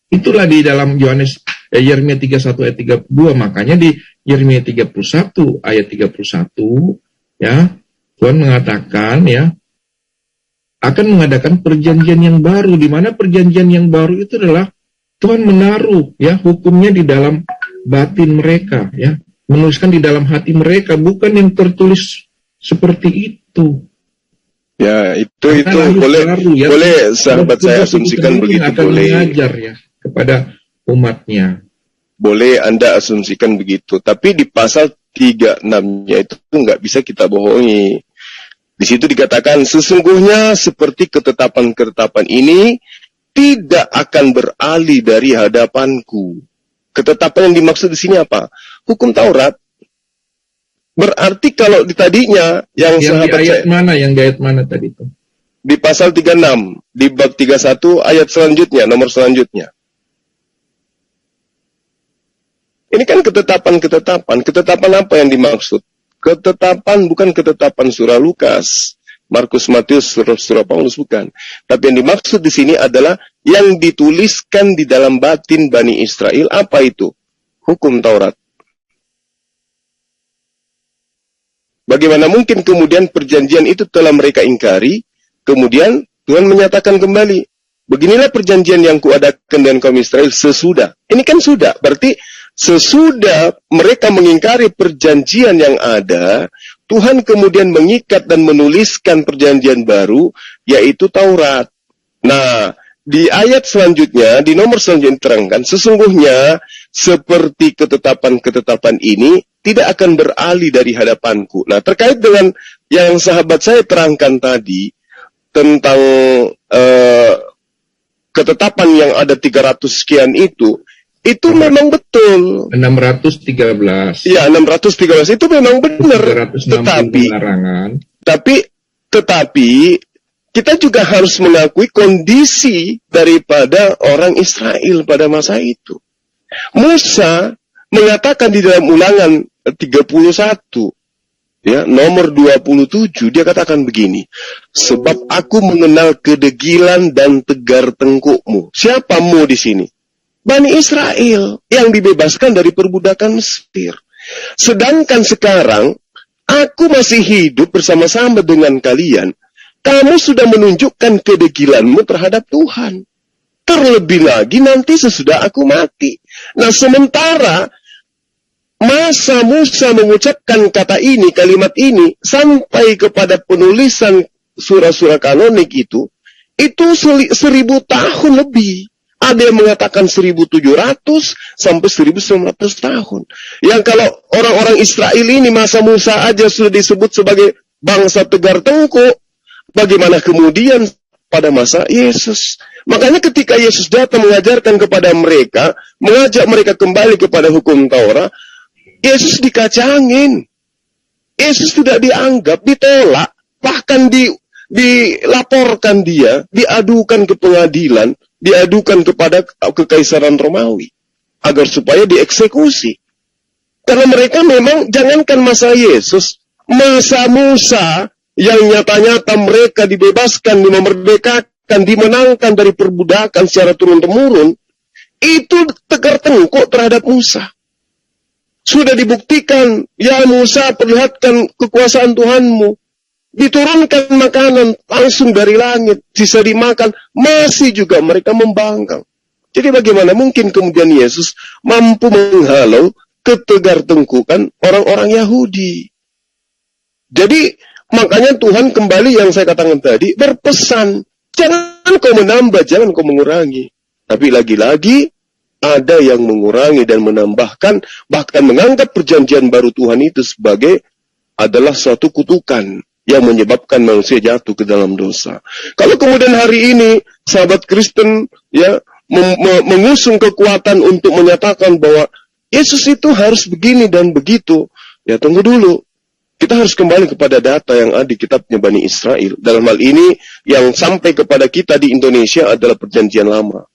Itulah di dalam Yeremia 31 ayat 32, makanya di Yeremia 31 ayat 31 ya, Tuhan mengatakan ya akan mengadakan perjanjian yang baru, di mana perjanjian yang baru itu adalah Tuhan menaruh ya hukumnya di dalam batin mereka ya, menuliskan di dalam hati mereka, bukan yang tertulis seperti itu. Ya, itu boleh baru, ya. Boleh sahabat saya asumsikan begitu, akan boleh mengajar ya kepada umatnya. Boleh Anda asumsikan begitu, tapi di pasal 36-nya itu nggak bisa kita bohongi. Di situ dikatakan, sesungguhnya seperti ketetapan-ketetapan ini tidak akan beralih dari hadapanku. Ketetapan yang dimaksud di sini apa? Hukum Taurat. Berarti kalau di tadinya yang sahabat di ayat mana? Yang di ayat mana tadi itu? Di pasal 36, di bab 31 ayat selanjutnya, nomor selanjutnya. Ini kan ketetapan-ketetapan. Ketetapan apa yang dimaksud? Ketetapan bukan ketetapan surah Lukas. Markus, Matius, surah Paulus, bukan. Tapi yang dimaksud di sini adalah yang dituliskan di dalam batin Bani Israel. Apa itu? Hukum Taurat. Bagaimana mungkin kemudian perjanjian itu telah mereka ingkari, kemudian Tuhan menyatakan kembali, beginilah perjanjian yang kuadakan dengan kaum Israel sesudah. Ini kan sudah, berarti sesudah mereka mengingkari perjanjian yang ada, Tuhan kemudian mengikat dan menuliskan perjanjian baru, yaitu Taurat. Nah, di ayat selanjutnya, di nomor selanjutnya diterangkan, sesungguhnya seperti ketetapan-ketetapan ini tidak akan beralih dari hadapanku. Nah, terkait dengan yang sahabat saya terangkan tadi, tentang ketetapan yang ada 300 sekian itu memang betul. 613. Ya, 613 itu memang benar. Tetapi kita juga harus mengakui kondisi daripada orang Israel pada masa itu. Musa mengatakan di dalam Ulangan 31, ya, nomor 27, dia katakan begini, sebab aku mengenal kedegilan dan tegar tengkukmu. Siapa mu di sini? Bani Israel yang dibebaskan dari perbudakan Mesir. Sedangkan sekarang, aku masih hidup bersama-sama dengan kalian. Kamu sudah menunjukkan kedegilanmu terhadap Tuhan. Terlebih lagi nanti sesudah aku mati. Nah, sementara masa Musa mengucapkan kata ini, kalimat ini, sampai kepada penulisan surah-surah kanonik itu 1000 tahun lebih. Ada yang mengatakan 1700 sampai 1900 tahun. Yang kalau orang-orang Israel ini masa Musa aja sudah disebut sebagai bangsa tegar tengkuk, bagaimana kemudian pada masa Yesus? Makanya ketika Yesus datang mengajarkan kepada mereka, mengajak mereka kembali kepada hukum Taurat, Yesus dikacangin. Yesus tidak dianggap, ditolak, bahkan dilaporkan dia, diadukan ke pengadilan, diadukan kepada kekaisaran Romawi, agar supaya dieksekusi. Karena mereka memang, jangankan masa Yesus, masa Musa, yang nyata-nyata mereka dibebaskan, dimerdekakan, dimenangkan dari perbudakan secara turun-temurun, itu tegar tengkuk terhadap Musa. Sudah dibuktikan, ya Musa, perlihatkan kekuasaan Tuhanmu. Diturunkan makanan langsung dari langit, bisa dimakan, masih juga mereka membangkang. Jadi bagaimana mungkin kemudian Yesus mampu menghalau ketegar tengkukan orang-orang Yahudi. Jadi makanya Tuhan kembali yang saya katakan tadi, berpesan, jangan kau menambah, jangan kau mengurangi. Tapi lagi-lagi, ada yang mengurangi dan menambahkan, bahkan menganggap perjanjian baru Tuhan itu sebagai adalah suatu kutukan yang menyebabkan manusia jatuh ke dalam dosa. Kalau kemudian hari ini sahabat Kristen ya mengusung kekuatan untuk menyatakan bahwa Yesus itu harus begini dan begitu, ya tunggu dulu. Kita harus kembali kepada data yang ada di kitabnya Bani Israel. Dalam hal ini yang sampai kepada kita di Indonesia adalah perjanjian lama.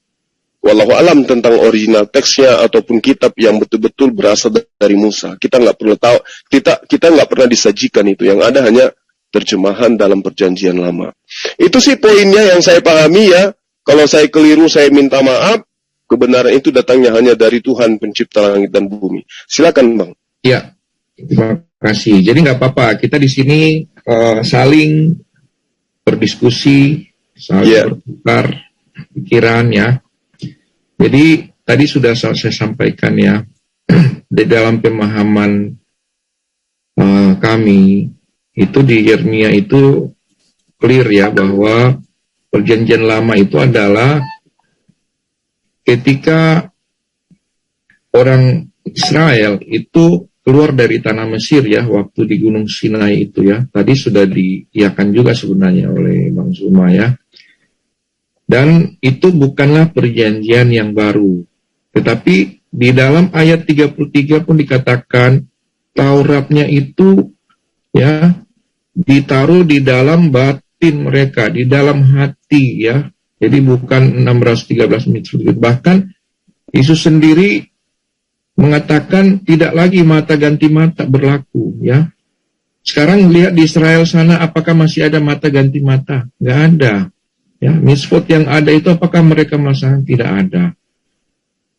Wallahu alam tentang original teksnya ataupun kitab yang betul-betul berasal dari Musa. Kita nggak perlu tahu, kita nggak pernah disajikan itu. Yang ada hanya terjemahan dalam perjanjian lama. Itu sih poinnya yang saya pahami ya. Kalau saya keliru, saya minta maaf. Kebenaran itu datangnya hanya dari Tuhan pencipta langit dan bumi. Silakan Bang. Ya, terima kasih. Jadi nggak apa-apa. Kita di sini saling berdiskusi, saling bertukar pikiran ya. Jadi tadi sudah saya sampaikan ya, di dalam pemahaman kami itu di Yeremia itu clear ya bahwa perjanjian lama itu adalah ketika orang Israel itu keluar dari tanah Mesir ya, waktu di Gunung Sinai itu ya, tadi sudah diiakan juga sebenarnya oleh Bang Zuma ya. Dan itu bukanlah perjanjian yang baru. Tetapi di dalam ayat 33 pun dikatakan Tauratnya itu ya ditaruh di dalam batin mereka, di dalam hati ya. Jadi bukan 613 menit. Bahkan Yesus sendiri mengatakan tidak lagi mata ganti mata berlaku ya. Sekarang lihat di Israel sana, apakah masih ada mata ganti mata? Nggak ada. Ya, misfot yang ada itu apakah mereka merasakan? Tidak ada.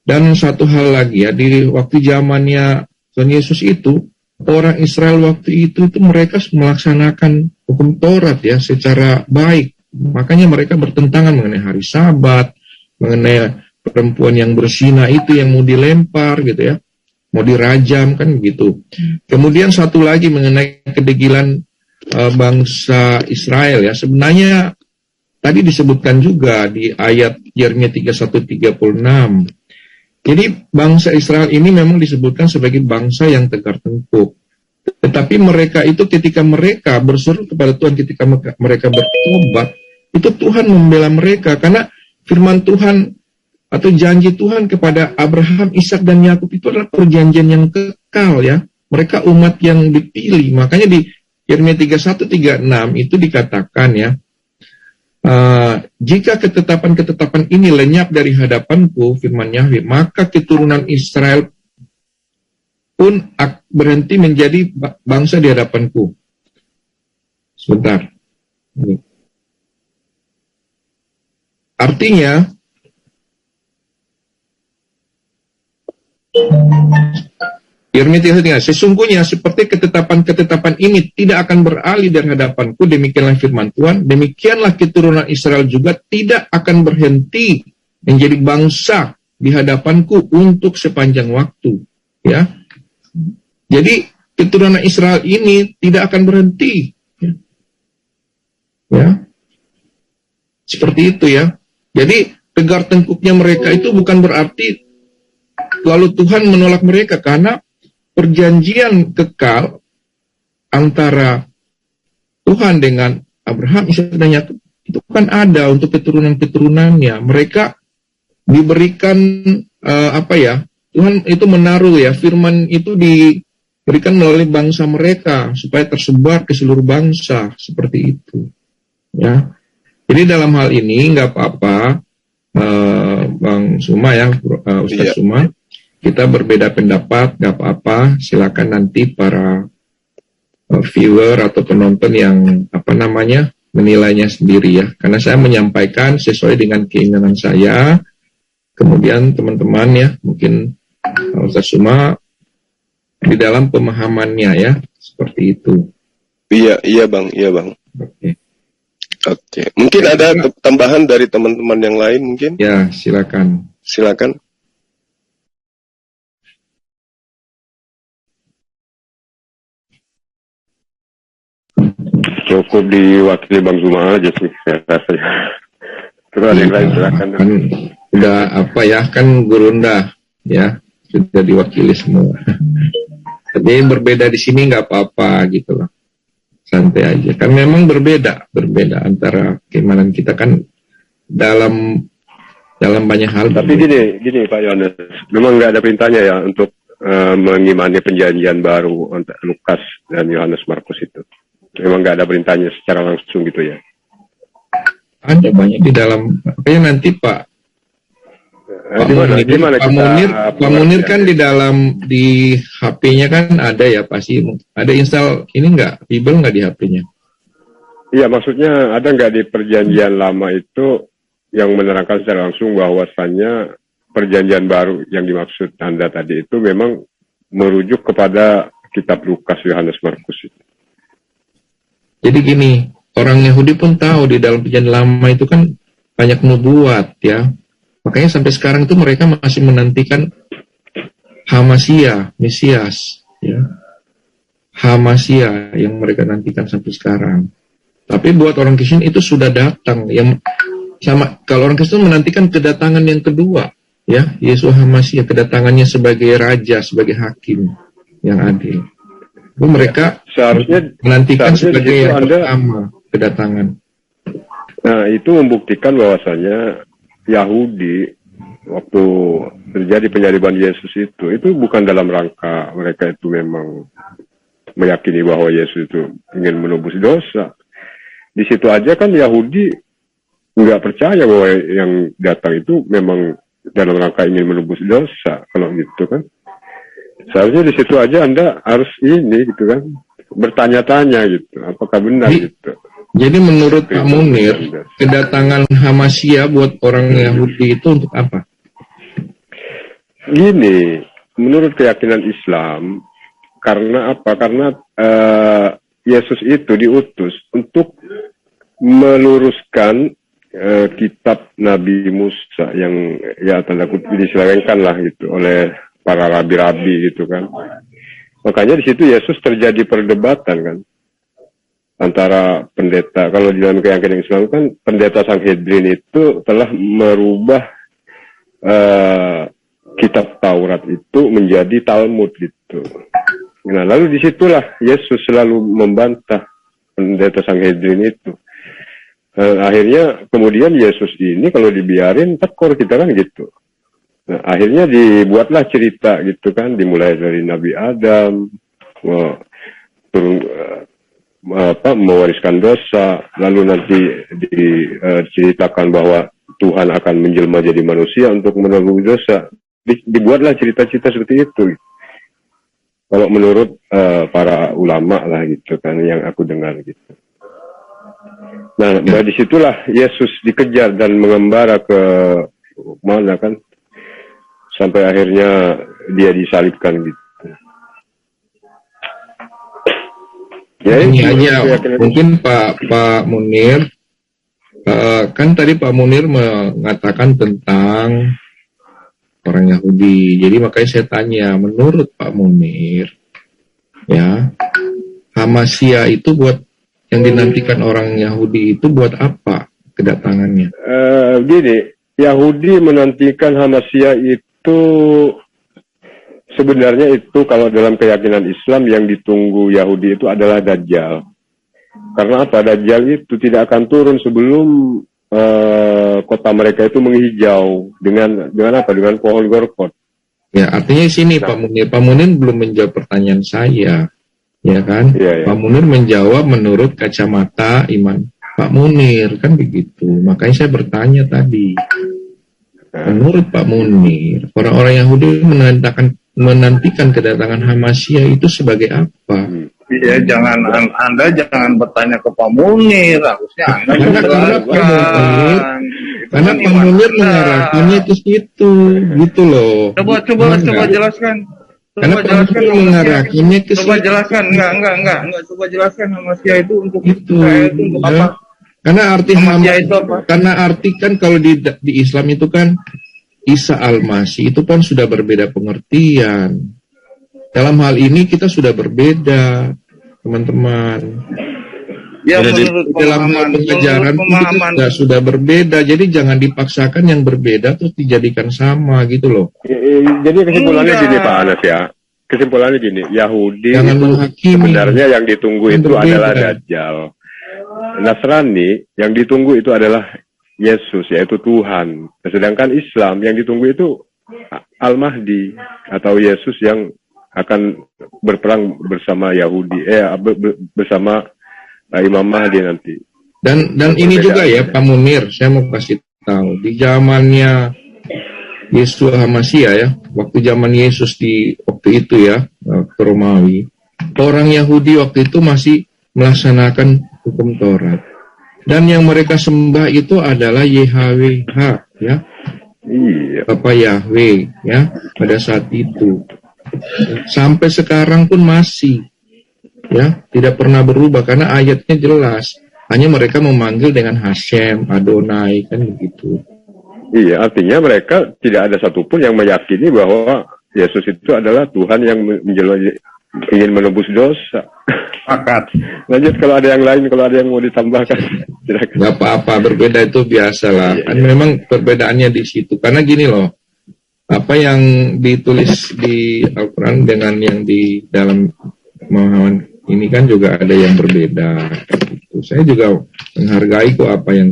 Dan satu hal lagi ya, di waktu zamannya Tuhan Yesus itu, orang Israel waktu itu mereka melaksanakan hukum Taurat ya secara baik. Makanya mereka bertentangan mengenai hari Sabat, mengenai perempuan yang berzina itu yang mau dilempar gitu ya, mau dirajam kan gitu. Kemudian satu lagi mengenai kedegilan bangsa Israel ya, sebenarnya tadi disebutkan juga di ayat Yeremia 31:36. Jadi bangsa Israel ini memang disebutkan sebagai bangsa yang tegar tengkuk. Tetapi mereka itu ketika mereka berseru kepada Tuhan, ketika mereka bertobat, itu Tuhan membela mereka. Karena firman Tuhan atau janji Tuhan kepada Abraham, Ishak dan Yakub itu adalah perjanjian yang kekal ya. Mereka umat yang dipilih. Makanya di Yeremia 31:36 itu dikatakan ya, jika ketetapan-ketetapan ini lenyap dari hadapanku, firman Yahweh, maka keturunan Israel pun berhenti menjadi bangsa di hadapanku. Sebentar. Artinya, Yeremia 31:36, sesungguhnya seperti ketetapan-ketetapan ini tidak akan beralih dari hadapanku, demikianlah firman Tuhan, demikianlah keturunan Israel juga tidak akan berhenti menjadi bangsa di hadapanku untuk sepanjang waktu. Ya, jadi keturunan Israel ini tidak akan berhenti. Ya, seperti itu ya. Jadi tegar tengkuknya mereka itu bukan berarti lalu Tuhan menolak mereka, karena perjanjian kekal antara Tuhan dengan Abraham, Ishak dan Yakub itu kan ada untuk keturunan-keturunannya. Mereka diberikan Tuhan itu menaruh ya firman itu diberikan melalui bangsa mereka supaya tersebar ke seluruh bangsa seperti itu. Ya, jadi dalam hal ini nggak apa-apa, Bang Suma ya, Ustaz Suma. Kita berbeda pendapat, gak apa-apa. Silakan nanti para viewer atau penonton yang menilainya sendiri ya. Karena saya menyampaikan sesuai dengan keinginan saya. Kemudian teman-teman ya, mungkin Ustaz Suma di dalam pemahamannya ya, seperti itu. Iya bang. Oke. Mungkin ada tambahan dari teman-teman yang lain mungkin? Ya, silakan. Cukup diwakili Bang Zuma aja sih, saya rasa. Terus ada yang lain silakan. Kan udah kan Gurunda ya, sudah diwakili semua. Tapi berbeda di sini nggak apa-apa gitu loh, santai aja. Kan memang berbeda antara keimanan kita kan dalam banyak hal. Tapi gini Pak Yohanes, memang nggak ada perintahnya ya untuk mengimani perjanjian baru untuk Lukas dan Yohanes Markus itu. Memang nggak ada perintahnya secara langsung gitu ya. Ada banyak di dalam, makanya nanti Pak Munir kan di dalam di HP-nya kan ada ya, pasti ada install ini nggak, Bible nggak di HP-nya? Iya, maksudnya ada nggak di perjanjian lama itu yang menerangkan secara langsung bahwasannya perjanjian baru yang dimaksud Anda tadi itu memang merujuk kepada kitab Lukas, Yohanes, Markus itu. Jadi gini, orang Yahudi pun tahu di dalam perjanjian lama itu kan banyak nubuat ya. Makanya sampai sekarang itu mereka masih menantikan Hamasia, Mesias ya. Hamasia yang mereka nantikan sampai sekarang. Tapi buat orang Kristen itu sudah datang. Yang sama, kalau orang Kristen menantikan kedatangan yang kedua ya, Yesus Hamasia, kedatangannya sebagai raja, sebagai hakim yang adil. Mereka seharusnya menantikan sebagai yang pertama kedatangan. Nah, itu membuktikan bahwasanya Yahudi waktu terjadi penyaliban Yesus itu bukan dalam rangka mereka itu memang meyakini bahwa Yesus itu ingin menebus dosa. Di situ aja kan Yahudi nggak percaya bahwa yang datang itu memang dalam rangka ingin menebus dosa. Kalau gitu kan, seharusnya di situ aja Anda harus ini gitu kan, bertanya-tanya gitu, apakah benar gitu. Jadi menurut Pak Munir, kedatangan Hamasya buat orang Yahudi itu untuk apa? Gini, menurut keyakinan Islam, karena apa? Karena Yesus itu diutus untuk meluruskan kitab Nabi Musa yang ya tanda kutip diselewengkan lah gitu oleh para rabi-rabi gitu kan. Makanya di situ Yesus terjadi perdebatan kan antara pendeta. Kalau di dalam keyakinan Islam kan pendeta Sanhedrin itu telah merubah kitab Taurat itu menjadi Talmud gitu. Nah, lalu disitulah Yesus selalu membantah pendeta Sanhedrin itu. Akhirnya kemudian Yesus ini kalau dibiarin tekor kita kan gitu. Nah, akhirnya dibuatlah cerita gitu kan, dimulai dari Nabi Adam mewariskan dosa, lalu nanti diceritakan bahwa Tuhan akan menjelma jadi manusia untuk menebus dosa. Dibuatlah cerita-cerita seperti itu. Kalau menurut para ulama lah gitu kan yang aku dengar gitu. Nah, dari situlah Yesus dikejar dan mengembara ke mana kan, sampai akhirnya dia disalibkan gitu. Ya, ini aja mungkin Pak Munir, kan tadi Pak Munir mengatakan tentang orang Yahudi. Jadi makanya saya tanya, menurut Pak Munir, ya, Hamasya itu buat yang dinantikan orang Yahudi itu buat apa kedatangannya? Gini, Yahudi menantikan Hamasya itu sebenarnya itu kalau dalam keyakinan Islam yang ditunggu Yahudi itu adalah Dajjal. Karena apa? Dajjal itu tidak akan turun sebelum kota mereka itu menghijau dengan apa? Dengan pohon gorkot. Ya, artinya di sini Pak Munir. Pak Munir belum menjawab pertanyaan saya. Ya kan? Ya. Pak Munir menjawab menurut kacamata iman Pak Munir, kan begitu. Makanya saya bertanya tadi. Menurut Pak Munir, orang-orang Yahudi menantikan kedatangan Hamasya itu sebagai apa? Iya, Anda jangan bertanya ke Pak Munir, harusnya Anda karena Pak Munir mengarahkannya ke situ, gitu loh. Coba jelaskan. Karena Pak Munir mengarahkannya ke situ. Coba jelaskan, enggak. Coba jelaskan Hamasya itu untuk itu untuk apa? Karena arti Hamasya itu apa? Karena arti kan kalau di Islam itu kan Isa al-Masih itu kan sudah berbeda pengertian. Dalam hal ini kita sudah berbeda, teman-teman. Ya, jadi menurut dalam hal pengajaran kita sudah berbeda, jadi jangan dipaksakan yang berbeda terus dijadikan sama gitu loh. Jadi kesimpulannya gini Pak Anas ya, kesimpulannya gini, Yahudi jangan itu menghakimi. Sebenarnya yang ditunggu yang itu berbeda. adalah Dajjal. Nasrani yang ditunggu itu adalah Yesus, yaitu Tuhan. Sedangkan Islam yang ditunggu itu Al-Mahdi atau Yesus yang akan berperang bersama Yahudi, bersama Imam Mahdi nanti. Dan ini juga ya Pak Munir, saya mau kasih tahu di zamannya Yesus Hamasya ya, waktu zaman Yesus di waktu itu ya, ke Romawi, orang Yahudi waktu itu masih melaksanakan hukum Taurat. Dan yang mereka sembah itu adalah YHWH ya. Iya. Bapak Yahweh ya, pada saat itu. Sampai sekarang pun masih ya, tidak pernah berubah karena ayatnya jelas. Hanya mereka memanggil dengan Hashem, Adonai, kan begitu. Iya, artinya mereka tidak ada satupun yang meyakini bahwa Yesus itu adalah Tuhan yang ingin menebus dosa. Pakat. Lanjut kalau ada yang lain, kalau ada yang mau ditambahkan. Gak apa-apa, berbeda itu biasa lah. Iya, kan memang perbedaannya di situ. Karena gini loh, apa yang ditulis di Al-Quran dengan yang di dalam pemahaman ini kan juga ada yang berbeda. Gitu. Saya juga menghargai kok apa yang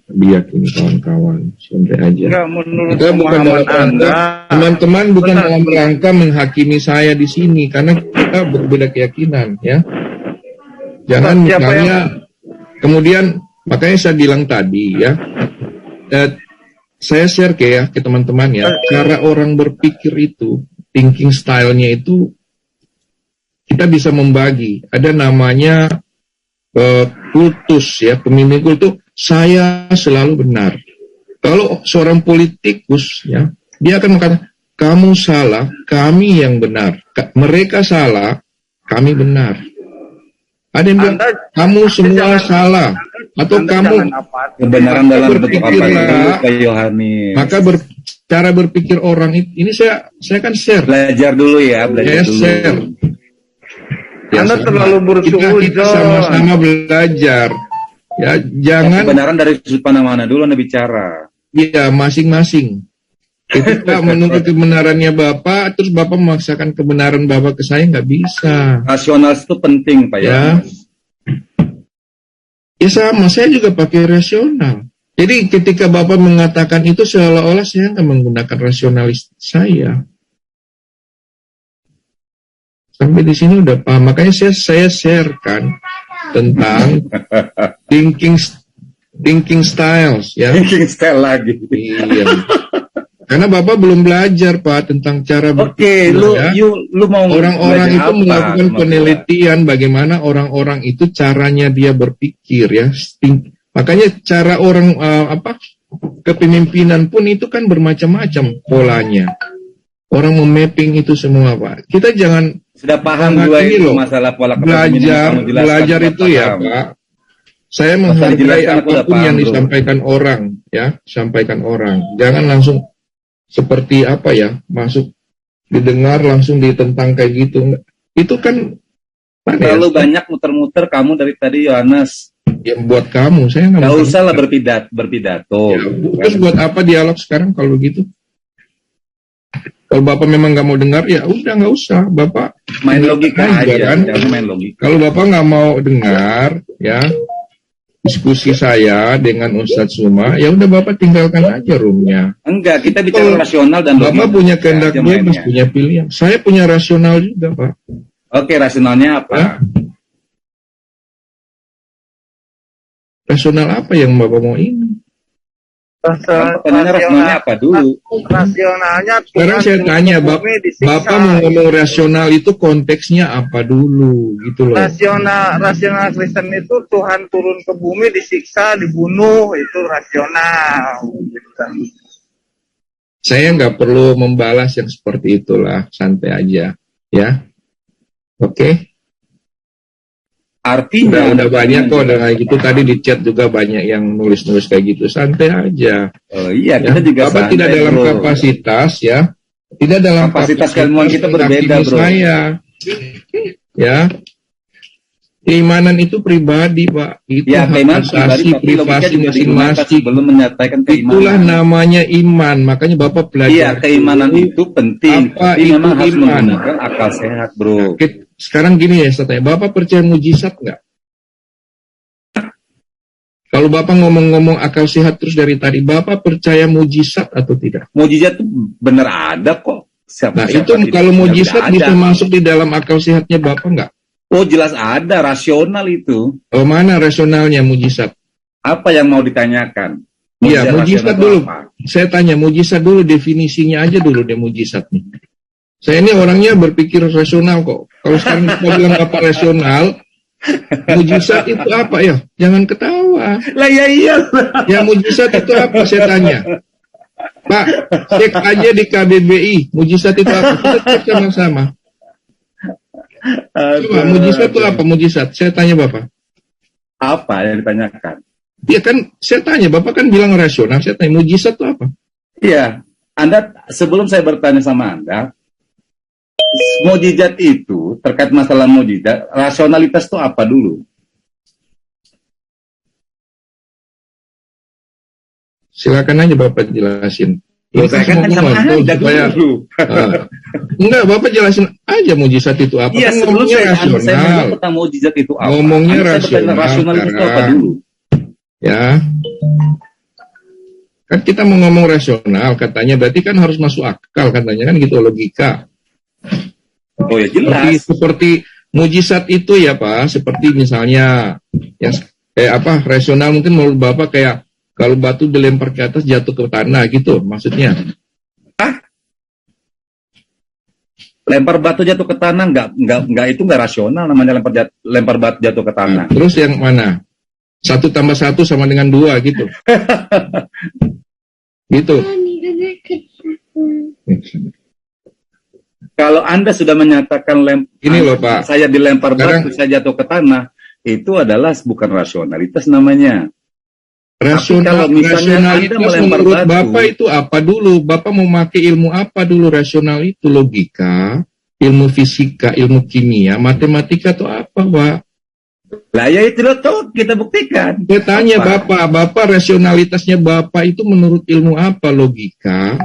diyakini kawan-kawan. Santai aja. Enggak, menurut Kita bukan dalam Anda, teman-teman bukan benar. dalam rangka menghakimi saya di sini karena kita berbeda keyakinan ya. Jangan Siapa misalnya kemudian makanya saya bilang tadi ya. Saya share ke teman-teman ya, cara orang berpikir itu, thinking style-nya itu kita bisa membagi. Ada namanya kultus ya, pemimpin kultus, saya selalu benar. Kalau seorang politikus ya, dia akan mengatakan, kamu salah, kami yang benar. Mereka salah, kami benar. Ada yang bilang, kamu semua salah. Atau kamu Kebenaran dalam bentuk apa berpikirlah. itu, Pak Yohanes? Maka cara berpikir orang ini saya kan share. Belajar dulu ya, belajar Saya dulu. share. Ya, Anda sama. terlalu kita bersuudzon. sama-sama belajar. Ya, jangan Kebenaran dari sudut pandang mana dulu Anda bicara. ya masing-masing. Ketika menuntut kebenarannya Bapak, terus Bapak memaksakan kebenaran Bapak ke saya, nggak bisa. Rasional itu penting, Pak Ya. Yohanes. Ya sama, saya juga pakai rasional. Jadi ketika Bapak mengatakan itu seolah-olah saya nggak menggunakan rasionalis saya. Sampai di sini udah paham. Makanya saya sharekan tentang thinking styles ya. Thinking style lagi. Iya. Karena Bapak belum belajar Pak tentang cara Oke, berpikir ya. lu mau Orang-orang belajar itu apa? melakukan Maksudnya? penelitian bagaimana orang-orang itu caranya dia berpikir ya. Makanya cara orang kepemimpinan pun itu kan bermacam-macam polanya. Orang memapping itu semua Pak. Kita jangan Sudah paham Sangat juga ini itu loh. masalah pola kepemimpinan belajar kamu jelaskan, belajar sudah itu ya paham. Pak. Saya Masalah menghargai dijelaskan aku udah apapun paham, yang bro. disampaikan orang ya, sampaikan orang. Jangan langsung seperti apa ya, masuk didengar langsung ditentang kayak gitu. Itu kan mana ya? Terlalu banyak muter-muter kamu dari tadi Yohanes. Ya, buat kamu, saya nggak Gak mau- usah lah berpidato. Ya, terus buat apa dialog sekarang kalau begitu? Kalau Bapak memang nggak mau dengar, ya udah nggak usah. Bapak Main logika aja, aja, kan? jangan main logika. Kalau Bapak nggak mau dengar, ya diskusi saya dengan Ustadz Suma, ya udah Bapak tinggalkan aja roomnya. Enggak, kita bicara Kalau rasional dan Bapak logika punya kehendak aja bebas, mainnya. punya pilihan. Saya punya rasional juga, Pak. Oke, rasionalnya apa? Hah? Rasional apa yang Bapak mau ini? Pertanyaannya rasionalnya apa dulu? Rasionalnya Sekarang saya tanya, Bapak mau ngomong rasional itu konteksnya apa dulu, gitu loh. rasional Kristen itu Tuhan turun ke bumi, disiksa, dibunuh, itu rasional. Saya nggak perlu membalas yang seperti itulah, santai aja, ya. Oke. Artinya Udah banyak kok dengan gitu, tadi di chat juga banyak yang nulis-nulis kayak gitu, santai aja. Oh iya, Ya. kita juga Bapak tidak santai, dalam bro. kapasitas ya, tidak dalam Kapasitas keilmuan kita berbeda, menghakimi bro. Saya, ya, keimanan itu pribadi Pak, itu Ya, hak keimanan asasi pribadi, tapi logika privasi juga digunakan masing-masing. sebelum menyatakan keimanan. Itulah namanya iman, makanya Bapak belajar. Iya, keimanan dulu. itu penting, Apa tapi itu memang harus iman? menggunakan akal sehat, bro. Sekarang gini ya, saya tanya, Bapak percaya mujizat nggak? Kalau Bapak ngomong-ngomong akal sehat terus dari tadi, Bapak percaya mujizat atau tidak? Mujizat tuh bener ada kok. Nah Siapa itu tidak- kalau tidak mujizat ada. bisa masuk di dalam akal sehatnya Bapak nggak? Oh jelas ada, rasional itu. Oh, mana rasionalnya mujizat? Apa yang mau ditanyakan? Iya, rasional mujizat itu dulu. apa? Saya tanya mujizat dulu, definisinya aja dulu deh mujizat nih. Saya ini orangnya berpikir rasional kok. Kalau sekarang kita bilang Bapak rasional, mujizat itu apa ya? Jangan ketawa. Lah ya iya. Ya mujizat itu apa? Saya tanya. Pak, cek aja di KBBI, mujizat itu apa? Kita cek sama-sama. Coba, mujizat itu apa? Mujizat. Saya tanya Bapak. Apa yang ditanyakan? Ya kan, saya tanya, Bapak kan bilang rasional, saya tanya, mujizat itu apa? Iya, Anda sebelum saya bertanya sama Anda, mujizat itu terkait masalah mujizat, rasionalitas itu apa dulu? Silakan aja Bapak jelasin. Loh, saya kan sama Anda dulu. Enggak, Bapak jelasin aja mujizat itu apa. Iya, Kan sebelum ngomongnya saya rasional. ngomong tentang mujizat itu apa? Ngomongnya Anda saya bertanya, rasional rasionalitas itu apa sekarang. dulu? Ya. Kan kita mau ngomong rasional, katanya berarti kan harus masuk akal, katanya kan gitu, logika. Oh ya jelas. Seperti mujizat itu ya Pak, seperti misalnya yang rasional mungkin menurut Bapak kayak kalau batu dilempar ke atas jatuh ke tanah gitu maksudnya. Lempar batu jatuh ke tanah nggak itu nggak rasional namanya lempar batu jatuh ke tanah. Nah, terus yang mana? 1 tambah 1 sama dengan 2 gitu. Gitu. Kalau Anda sudah menyatakan Ini loh, Pak. saya dilempar Sekarang- batu, saya jatuh ke tanah, itu adalah bukan rasionalitas namanya. kalau misalnya Anda Rasionalitas melempar menurut batu- Bapak itu apa dulu? Bapak mau pakai ilmu apa dulu? Rasional itu logika, ilmu fisika, ilmu kimia, matematika atau apa, Pak? Lah ya itu loh, tuh kita buktikan. Saya tanya Apa? Bapak rasionalitasnya Bapak itu menurut ilmu apa? Logika,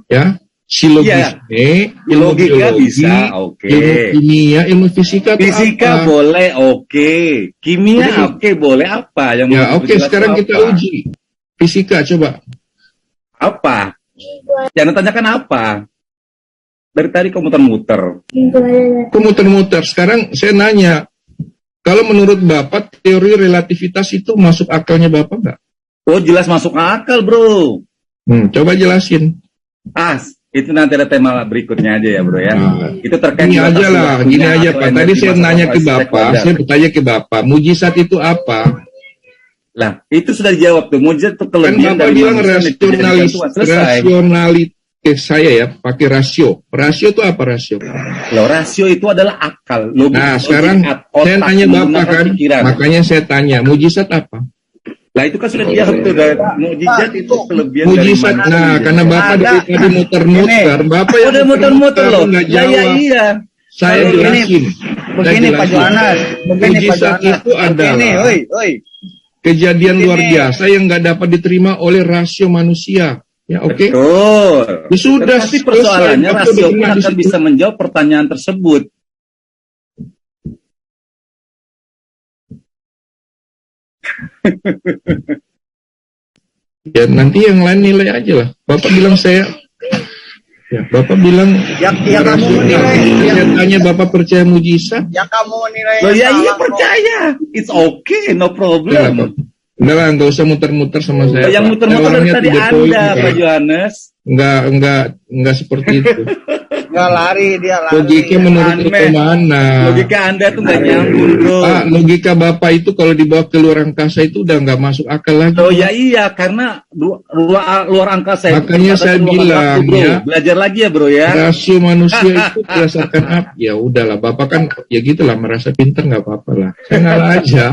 ya, silogisme, ilmu Logika biologi, bisa, oke. ilmu kimia, ilmu fisika atau Fisika apa? boleh, oke. Kimia Oke. oke, boleh apa? Yang Ya, mau oke, dijelaskan sekarang apa? kita uji. Fisika coba. Apa? Jangan tanyakan apa. Dari tadi kau muter-muter. Kok muter-muter? Sekarang saya nanya, kalau menurut Bapak teori relativitas itu masuk akalnya Bapak nggak? Oh jelas masuk akal bro. Coba jelasin. Itu nanti ada tema berikutnya aja ya bro ya. Nah, Itu terkait Gini batas aja lah, waktunya gini aja atau Pak. Tadi energi saya masa nanya ke operasi Bapak, sekunder. saya bertanya ke Bapak, mujizat itu apa? Lah itu sudah dijawab tuh. Mujizat itu Kan kelebihan Bapak dari bilang manusia yang dijadikan Tuhan. Selesai. rasionalitas saya ya, pakai rasio. Rasio itu apa rasio? Loh, rasio itu adalah akal. Nah, sekarang saya tanya Bapak kan, makanya saya tanya, mujizat apa? Lah itu kan sudah dijawab tuh. Mujizat itu kelebihan Mujizat, dari manusia. nah karena Bapak dari tadi muter-muter, Bapak yang Udah muter-muter loh. nggak Lah, jawab. iya. Saya jelasin. Begini Pak Johannes, begini Pak Mujizat Johannes. itu adalah Begini, oi. kejadian luar Begini. biasa yang nggak dapat diterima oleh rasio manusia. Ya, oke. Betul. Ya sudah, Tapi selesai. persoalannya Bapak rasio udah pun pernah di akan situ. bisa menjawab pertanyaan tersebut. Ya nanti yang lain nilai aja lah. Bapak bilang saya, ya Bapak bilang Yang kamu menilai, saya tanya Bapak percaya mujizat? yang kamu menilai. Loh ya salah iya kok. percaya. It's okay, no Udah lah, problem. Pak. Udah lah, nggak usah muter-muter sama saya. Yang Pak. muter-muter Saya dari orangnya tadi to the point, Anda, Pak. Pak Johannes. Nggak seperti itu. Nggak lari dia lari. Logika menurut Aneh. itu mana? Logika Anda tuh nggak nyambung, bro. Pak, logika Bapak itu kalau dibawa ke luar angkasa itu udah nggak masuk akal lagi. Oh ya iya, karena luar angkasa itu Makanya ada saya ruangan bilang, waktu, bro. ya. Belajar lagi ya bro ya. Rasio manusia itu berdasarkan apa? Ya udahlah, Bapak kan ya gitulah merasa pintar nggak apa-apa lah. Saya ngalah aja.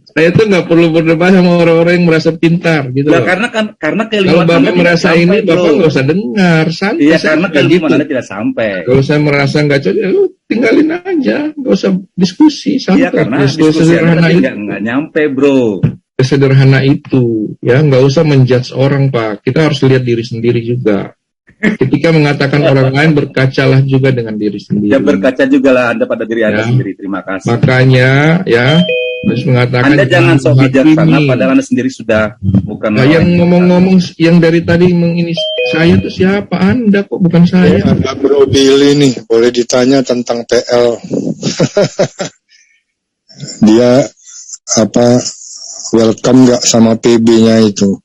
Saya tuh nggak perlu berdebat sama orang-orang yang merasa pintar gitu Lah, loh. karena Kalau keilmuan Bapak Anda tidak merasa sampai, ini, bro. Bapak nggak usah dengar. Santai, Iya, saya karena kayak keilmuan Anda tidak sampai. Kalau saya merasa nggak cocok, ya lu tinggalin aja, nggak usah diskusi. Iya, Santai, karena ya, diskusi Anda sederhana tadi itu. nggak nyampe, bro. Sederhana itu, ya nggak usah menjudge orang Pak. Kita harus lihat diri sendiri juga. Ketika mengatakan orang lain, berkacalah juga dengan diri sendiri. Ya berkaca juga lah Anda pada diri Anda Ya. sendiri. Terima kasih. Makanya ya harus mengatakan Anda jangan sok bijaksana, menghakimi. padahal Anda sendiri sudah bukan Nah, yang ngomong-ngomong yang dari tadi ini saya tuh siapa? Anda kok bukan saya? Ada Bro Billy nih, boleh ditanya tentang PL. Dia welcome nggak sama PB-nya itu?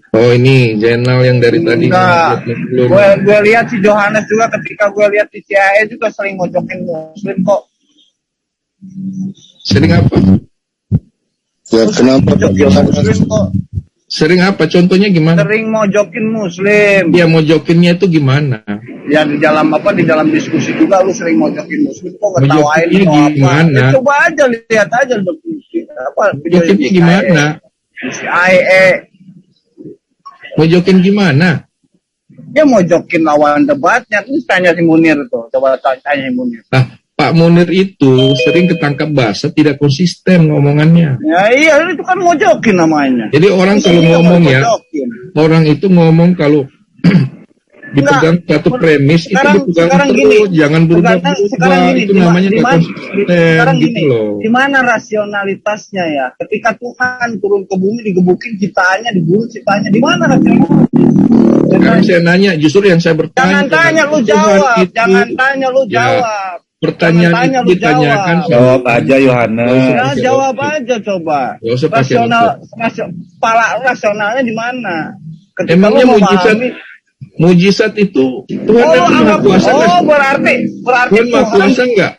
Oh ini Zainal yang dari tadi. Enggak. Belum. Gue lihat si Johannes juga ketika gue lihat di CIA juga sering mojokin muslim kok. Sering apa? Ya kenapa Pak Mojokin Johannes? muslim kok. Sering apa? Contohnya gimana? Sering mojokin muslim. Dia mojokinnya itu gimana? Ya di dalam diskusi juga lu sering mojokin muslim kok ngetawain Mojokinnya atau apa. gimana? Ya, coba aja lihat aja video Mojokinnya gimana? CIA. Mojokin gimana? Dia mojokin lawan debatnya. Terus tanya si Munir tuh. Coba tanya si Munir. Ah, Pak Munir itu sering ketangkap basah, tidak konsisten ngomongannya. Ya iya itu kan mojokin namanya. Jadi orang kalau Iya, ngomong ya, mojokin. orang itu ngomong kalau dipegang satu premis itu dipegang sekarang terus, gini. jangan Sekarang berubah-ubah. gini, Itu namanya nggak konsisten sekarang gitu gini, loh. di mana rasionalitasnya ya? Ketika Tuhan turun ke bumi digebukin ciptaannya, dibunuh ciptaannya, di mana rasionalitasnya? Sekarang saya nanya, justru yang saya bertanya. Jangan tanya lu Tuhan jawab, itu- jangan tanya lu Ya, jawab. Pertanyaan Jangan tanya, itu lu ditanyakan jawab. Jawab aja Yohanes. Ya, jawab aja coba. Nggak usah pakai Rasionalnya di mana? Ketika Emangnya lu mujizat- memahami, Mujizat itu Tuhan Oh, Maha Kuasa nggak? berarti Tuhan Maha Kuasa nggak?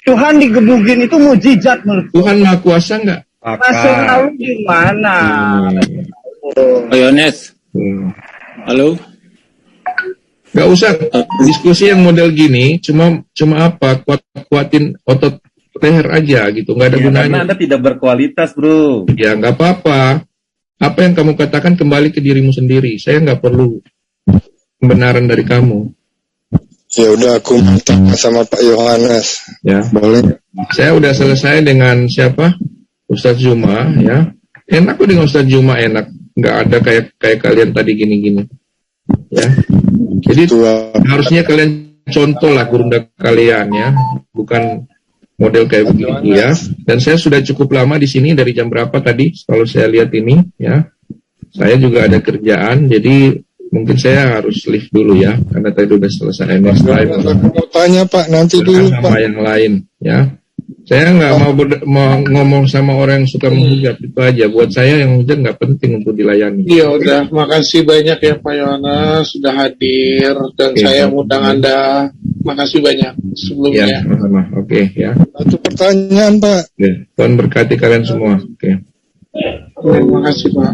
Tuhan digebukin itu mujizat menurut Tuhan Maha Kuasa nggak? rasional lu gimana? Pak Yones, halo. Nggak usah diskusi yang model gini, cuma apa? Kuatin otot leher aja gitu, nggak ada Ya, gunanya. karena Anda tidak berkualitas, bro. Ya nggak apa-apa. Apa yang kamu katakan kembali ke dirimu sendiri. Saya nggak perlu pembenaran dari kamu. Ya udah aku minta sama Pak Yohanes. Ya, Boleh? saya udah selesai dengan siapa? Ustadz Juma, ya. Enak kok dengan Ustadz Juma, enak. Nggak ada kayak kalian tadi gini-gini. Ya. Jadi Tua. harusnya kalian contoh lah gurunda kalian ya, bukan model kayak begini ya. Dan saya sudah cukup lama di sini dari jam berapa tadi? Kalau saya lihat ini ya, saya juga ada kerjaan, jadi mungkin saya harus leave dulu ya, karena tadi udah selesai next time. Aku mau tanya Pak, nanti dulu Sama Pak. yang lain ya. Saya nggak mau ngomong sama orang yang suka menghujat, itu aja. Buat saya yang menghujat nggak penting untuk dilayani. Ya udah, makasih banyak ya Pak Yohanes sudah hadir dan Oke, saya Pak. undang Anda. Makasih banyak Ya, sebelumnya. sama-sama. Oke ya. Satu pertanyaan Pak. Oke. Tuhan berkati kalian semua. Oke. Terima kasih Pak.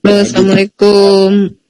Halo, Assalamualaikum.